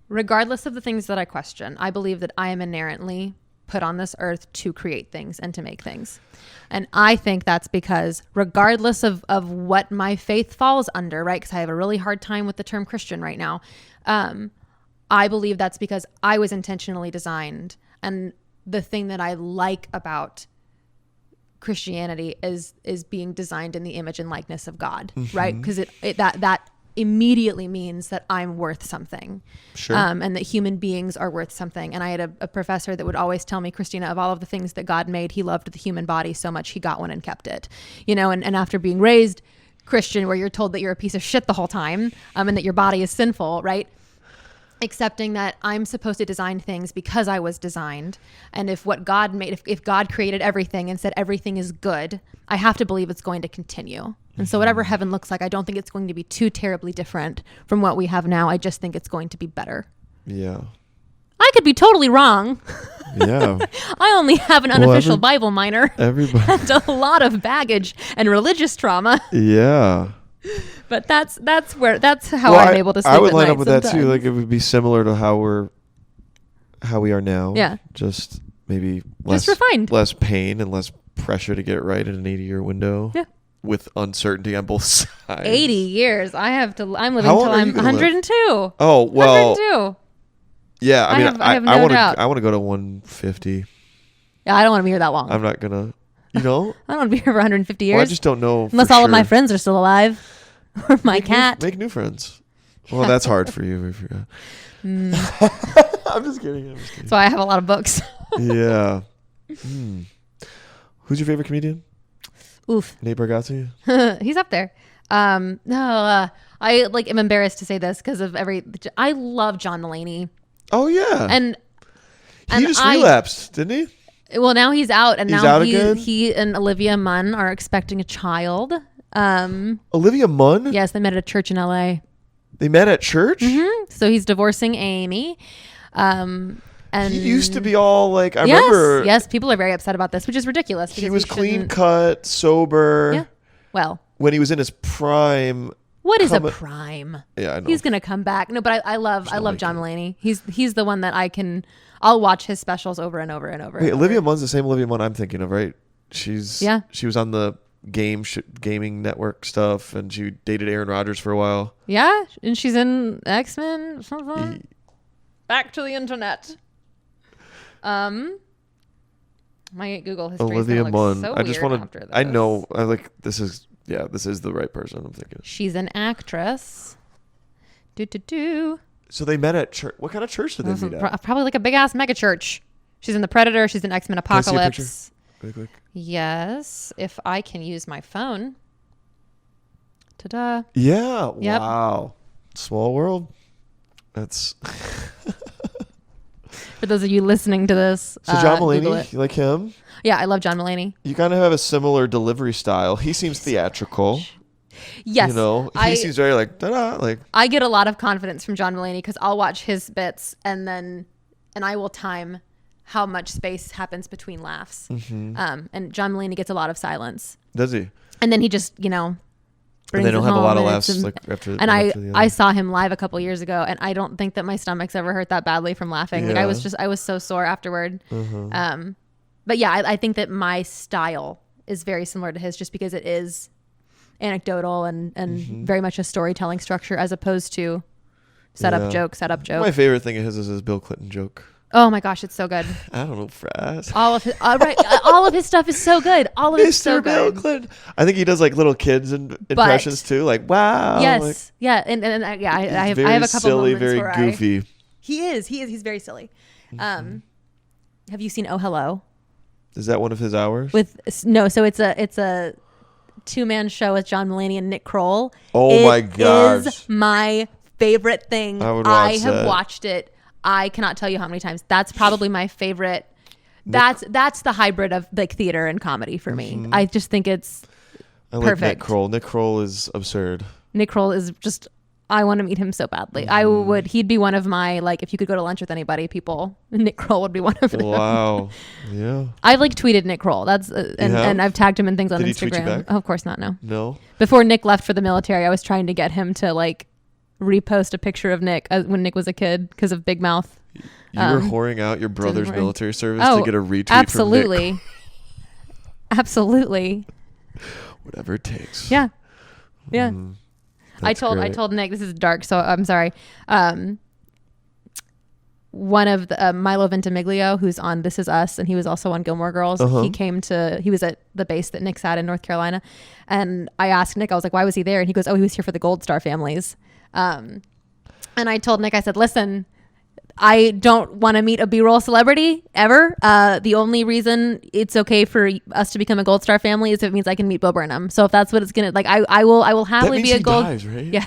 regardless of the things that I question, I believe that I am inherently put on this earth to create things and to make things. And I think that's because regardless of what my faith falls under, right? Because I have a really hard time with the term Christian right now. I believe that's because I was intentionally designed. And the thing that I like about Christianity is being designed in the image and likeness of God, right? Because that immediately means that I'm worth something. Sure. And that human beings are worth something. And I had a professor that would always tell me, Christina, of all of the things that God made, he loved the human body so much he got one and kept it. And after being raised Christian, where you're told that you're a piece of shit the whole time, and that your body is sinful, right? Accepting that I'm supposed to design things because I was designed. And if what God made, if God created everything and said everything is good, I have to believe it's going to continue. And so whatever heaven looks like, I don't think it's going to be too terribly different from what we have now. I just think it's going to be better. Yeah. I could be totally wrong. Yeah. I only have an unofficial Bible minor Everybody. and a lot of baggage and religious trauma. Yeah. But that's how I'm able to sleep. I would at line night up with that too. sometimes. Like it would be similar to how we are now. Yeah. Just maybe less Just refined. less pain and less pressure to get it right in an 80-year window. Yeah. With uncertainty on both sides. 80 years. I'm living How till long are I'm you gonna live? 102. Oh well. 102. Yeah. I mean, I have no I want to. doubt. I want to go to 150. Yeah, I don't want to be here that long. I'm not gonna. You know. I don't want to be here for 150 years. Well, I just don't know. Unless for all of my sure. friends are still alive. Or my cat. Make new friends. Well, that's hard for you if you're. I'm just kidding. That's why I have a lot of books. Yeah. Who's your favorite comedian? Oof. Nate Bargatze? He's up there. No, I am embarrassed to say this because of I love John Mulaney. Oh yeah. And he just relapsed, didn't he? Well, now he's out, and He's now out again? he and Olivia Munn are expecting a child. Olivia Munn? Yes, they met at a church in LA. They met at church? So he's divorcing Amy. And He used to be all like, I remember. Yes, people are very upset about this, which is ridiculous. He because was clean shouldn't- cut, sober. Yeah. Well, When he was in his prime. what is a prime? Yeah, I know. He's gonna come back. No, but I love like John Mulaney. He's the one that I'll watch his specials over and over and over. Wait, and Olivia over. Munn's the same Olivia Munn I'm thinking of, right? She was on the gaming network stuff, and she dated Aaron Rodgers for a while. Yeah, and she's in X-Men. Back to the internet. My Google history Olivia is Munn. so I just weird want after to. this. I know. I like. This is the right person. I'm thinking. She's an actress. Do. So they met at church. What kind of church did they meet at? Probably like a big ass mega church. She's in The Predator. She's in X-Men Can I see a Apocalypse. Really quick. Yes, if I can use my phone. Ta-da. Yeah. Yep. Wow. Small world. That's. For those of you listening to this, So John Google Mulaney, it. you like him? Yeah, I love John Mulaney. You kind of have a similar delivery style. He seems theatrical. Yes. You know, he seems very like, da-da, like. I get a lot of confidence from John Mulaney because I'll watch his bits and I will time how much space happens between laughs. Mm-hmm. And John Mulaney gets a lot of silence. Does he? And then he just, brings And they don't it have a home lot of and laughs it's- like after. And one after the I other. saw him live a couple years ago, and I don't think that my stomach's ever hurt that badly from laughing. Like Yeah. I was so sore afterward. Uh-huh. But yeah, I think that my style is very similar to his, just because it is anecdotal and very much a storytelling structure as opposed to set up joke. My favorite thing of his is his Bill Clinton joke. Oh my gosh, it's so good. I don't know, Fraz. All of his, all of his stuff is so good. All of it's so Mr. Bill good. Clinton. I think he does like little kids impressions too. Like, wow. Yes, Like, yeah, and yeah, I have very a couple silly, moments very where goofy. he's very silly. Have you seen Oh Hello? Is that one of his hours? So it's a 2-man show with John Mulaney and Nick Kroll. Oh my It gosh. is my favorite thing. I would watch have that. watched it. I cannot tell you how many times. That's probably my favorite. That's the hybrid of like theater and comedy for me. I just think it's I like Nick perfect. Kroll. Nick Kroll is absurd. Nick Kroll is just. I want to meet him so badly. He'd be one of my, like, if you could go to lunch with anybody, people, Nick Kroll would be one of them. Wow. Yeah. I've tweeted Nick Kroll. And I've tagged him in things on Did he Instagram. tweet you back? Oh, of course not. No. No. Before Nick left for the military, I was trying to get him to repost a picture of Nick when Nick was a kid because of Big Mouth. You were whoring out your brother's work. military service to get a retweet from Nick. Absolutely. Absolutely. Whatever it takes. Yeah. Yeah. I That's great. told Nick, this is dark, so I'm sorry. One of the Milo Ventimiglia, who's on This Is Us, and he was also on Gilmore Girls. He was at the base that Nick's at in North Carolina, and I asked Nick, I was like, why was he there? And he goes, oh, he was here for the Gold Star families. And I told Nick, I said, listen, I don't want to meet a B-roll celebrity ever. The only reason it's okay for us to become a Gold Star family is if it means I can meet Bo Burnham. So if that's what it's gonna I will That happily means be a he gold. dies, right? Yeah.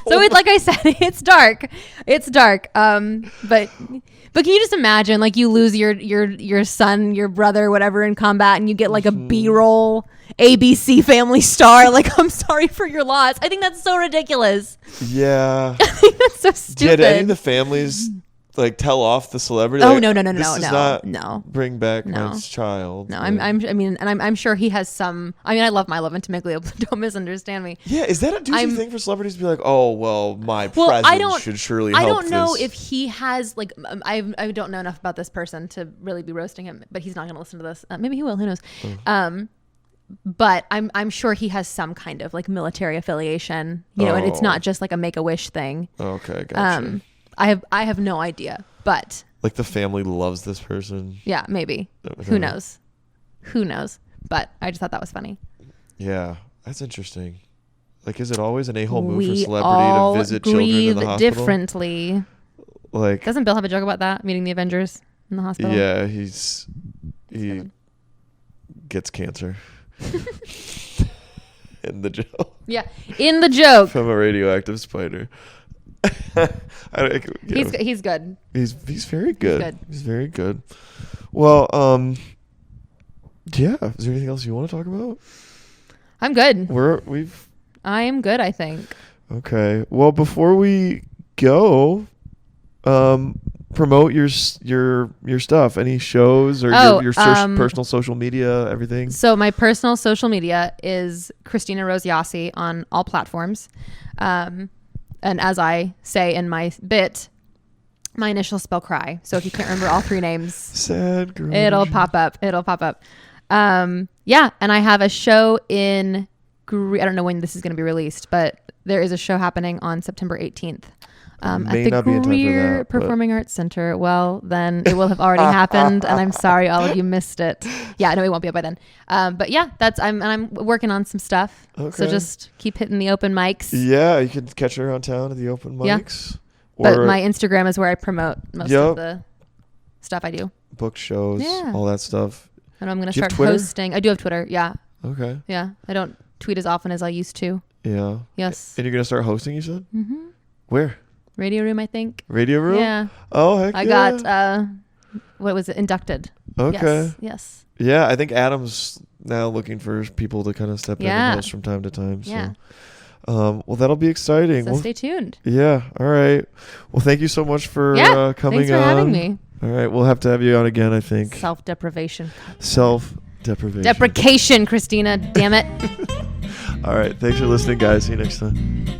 So it's like I said, it's dark. It's dark. But can you just imagine, like, you lose your son, your brother, whatever, in combat, and you get like a B-roll ABC Family Star? Like, I'm sorry for your loss. I think that's so ridiculous. Yeah. I think that's so stupid. Did any of the families like tell off the celebrity? Oh, like, no, this does not no. bring back No. my child. No, Like- I'm sure he has some. I mean, I love my love intimately. Don't misunderstand me. Yeah, is that a douchey thing for celebrities to be like, oh, well, my Well, presence should surely help I don't know this. if he has like. I don't know enough about this person to really be roasting him, but he's not going to listen to this. Maybe he will. Who knows? But I'm sure he has some kind of like military affiliation. You know, and it's not just like a Make-A-Wish thing. Okay, gotcha. I have no idea, but Like the family loves this person. yeah, maybe. Okay. Who knows? Who knows? But I just thought that was funny. Yeah, that's interesting. Like, is it always an a-hole move for We celebrity all to visit children in grieve the hospital? differently. Like, Doesn't Bill have a joke about that? Meeting the Avengers in the hospital? yeah, he gets cancer in the joke Yeah. In the joke. from a radioactive spider. He's good. He's very good. good. He's very good. Well, yeah. Is there anything else you want to talk about? I'm good. We've I am good, I think. okay. Well, before we go, promote your stuff. Any shows or your personal social media, everything. So my personal social media is Christina Rose Yasi on all platforms. And as I say in my bit, my initials spell cry. So if you can't remember all 3 names, Sad girl. it'll pop up. Yeah. And I have a show in, I don't know when this is going to be released, but there is a show happening on September 18th. At May the not be in time for Greer that, but- Performing Arts Center. Well, then it will have already happened, and I'm sorry all of you missed it. Yeah, no, it won't be up by then. But yeah, I'm working on some stuff. So Okay. just keep hitting the open mics. Yeah, you can catch her around town at the open Yeah. mics. But Or my Instagram is where I promote most of the stuff I do. book shows, Yeah. all that stuff. And I'm going to Do you have start Twitter? hosting. I do have Twitter. Yeah. Okay. Yeah. I don't tweet as often as I used to. Yeah. Yes. And you're gonna start hosting, you said? Mm-hmm. Where? Radio Room, I think. Radio Room? Yeah. Oh, heck I yeah. got, what was it? Inducted. Okay. Yes. Yeah, I think Adam's now looking for people to kind of step in and host from time to time. So. Yeah. Well, that'll be exciting. So Well, stay tuned. yeah. All right. Well, thank you so much for coming Thanks for on. having me. All right. We'll have to have you on again, I think. Self-deprivation. Self-deprivation. Deprecation, Christina. Damn it. All right. Thanks for listening, guys. See you next time.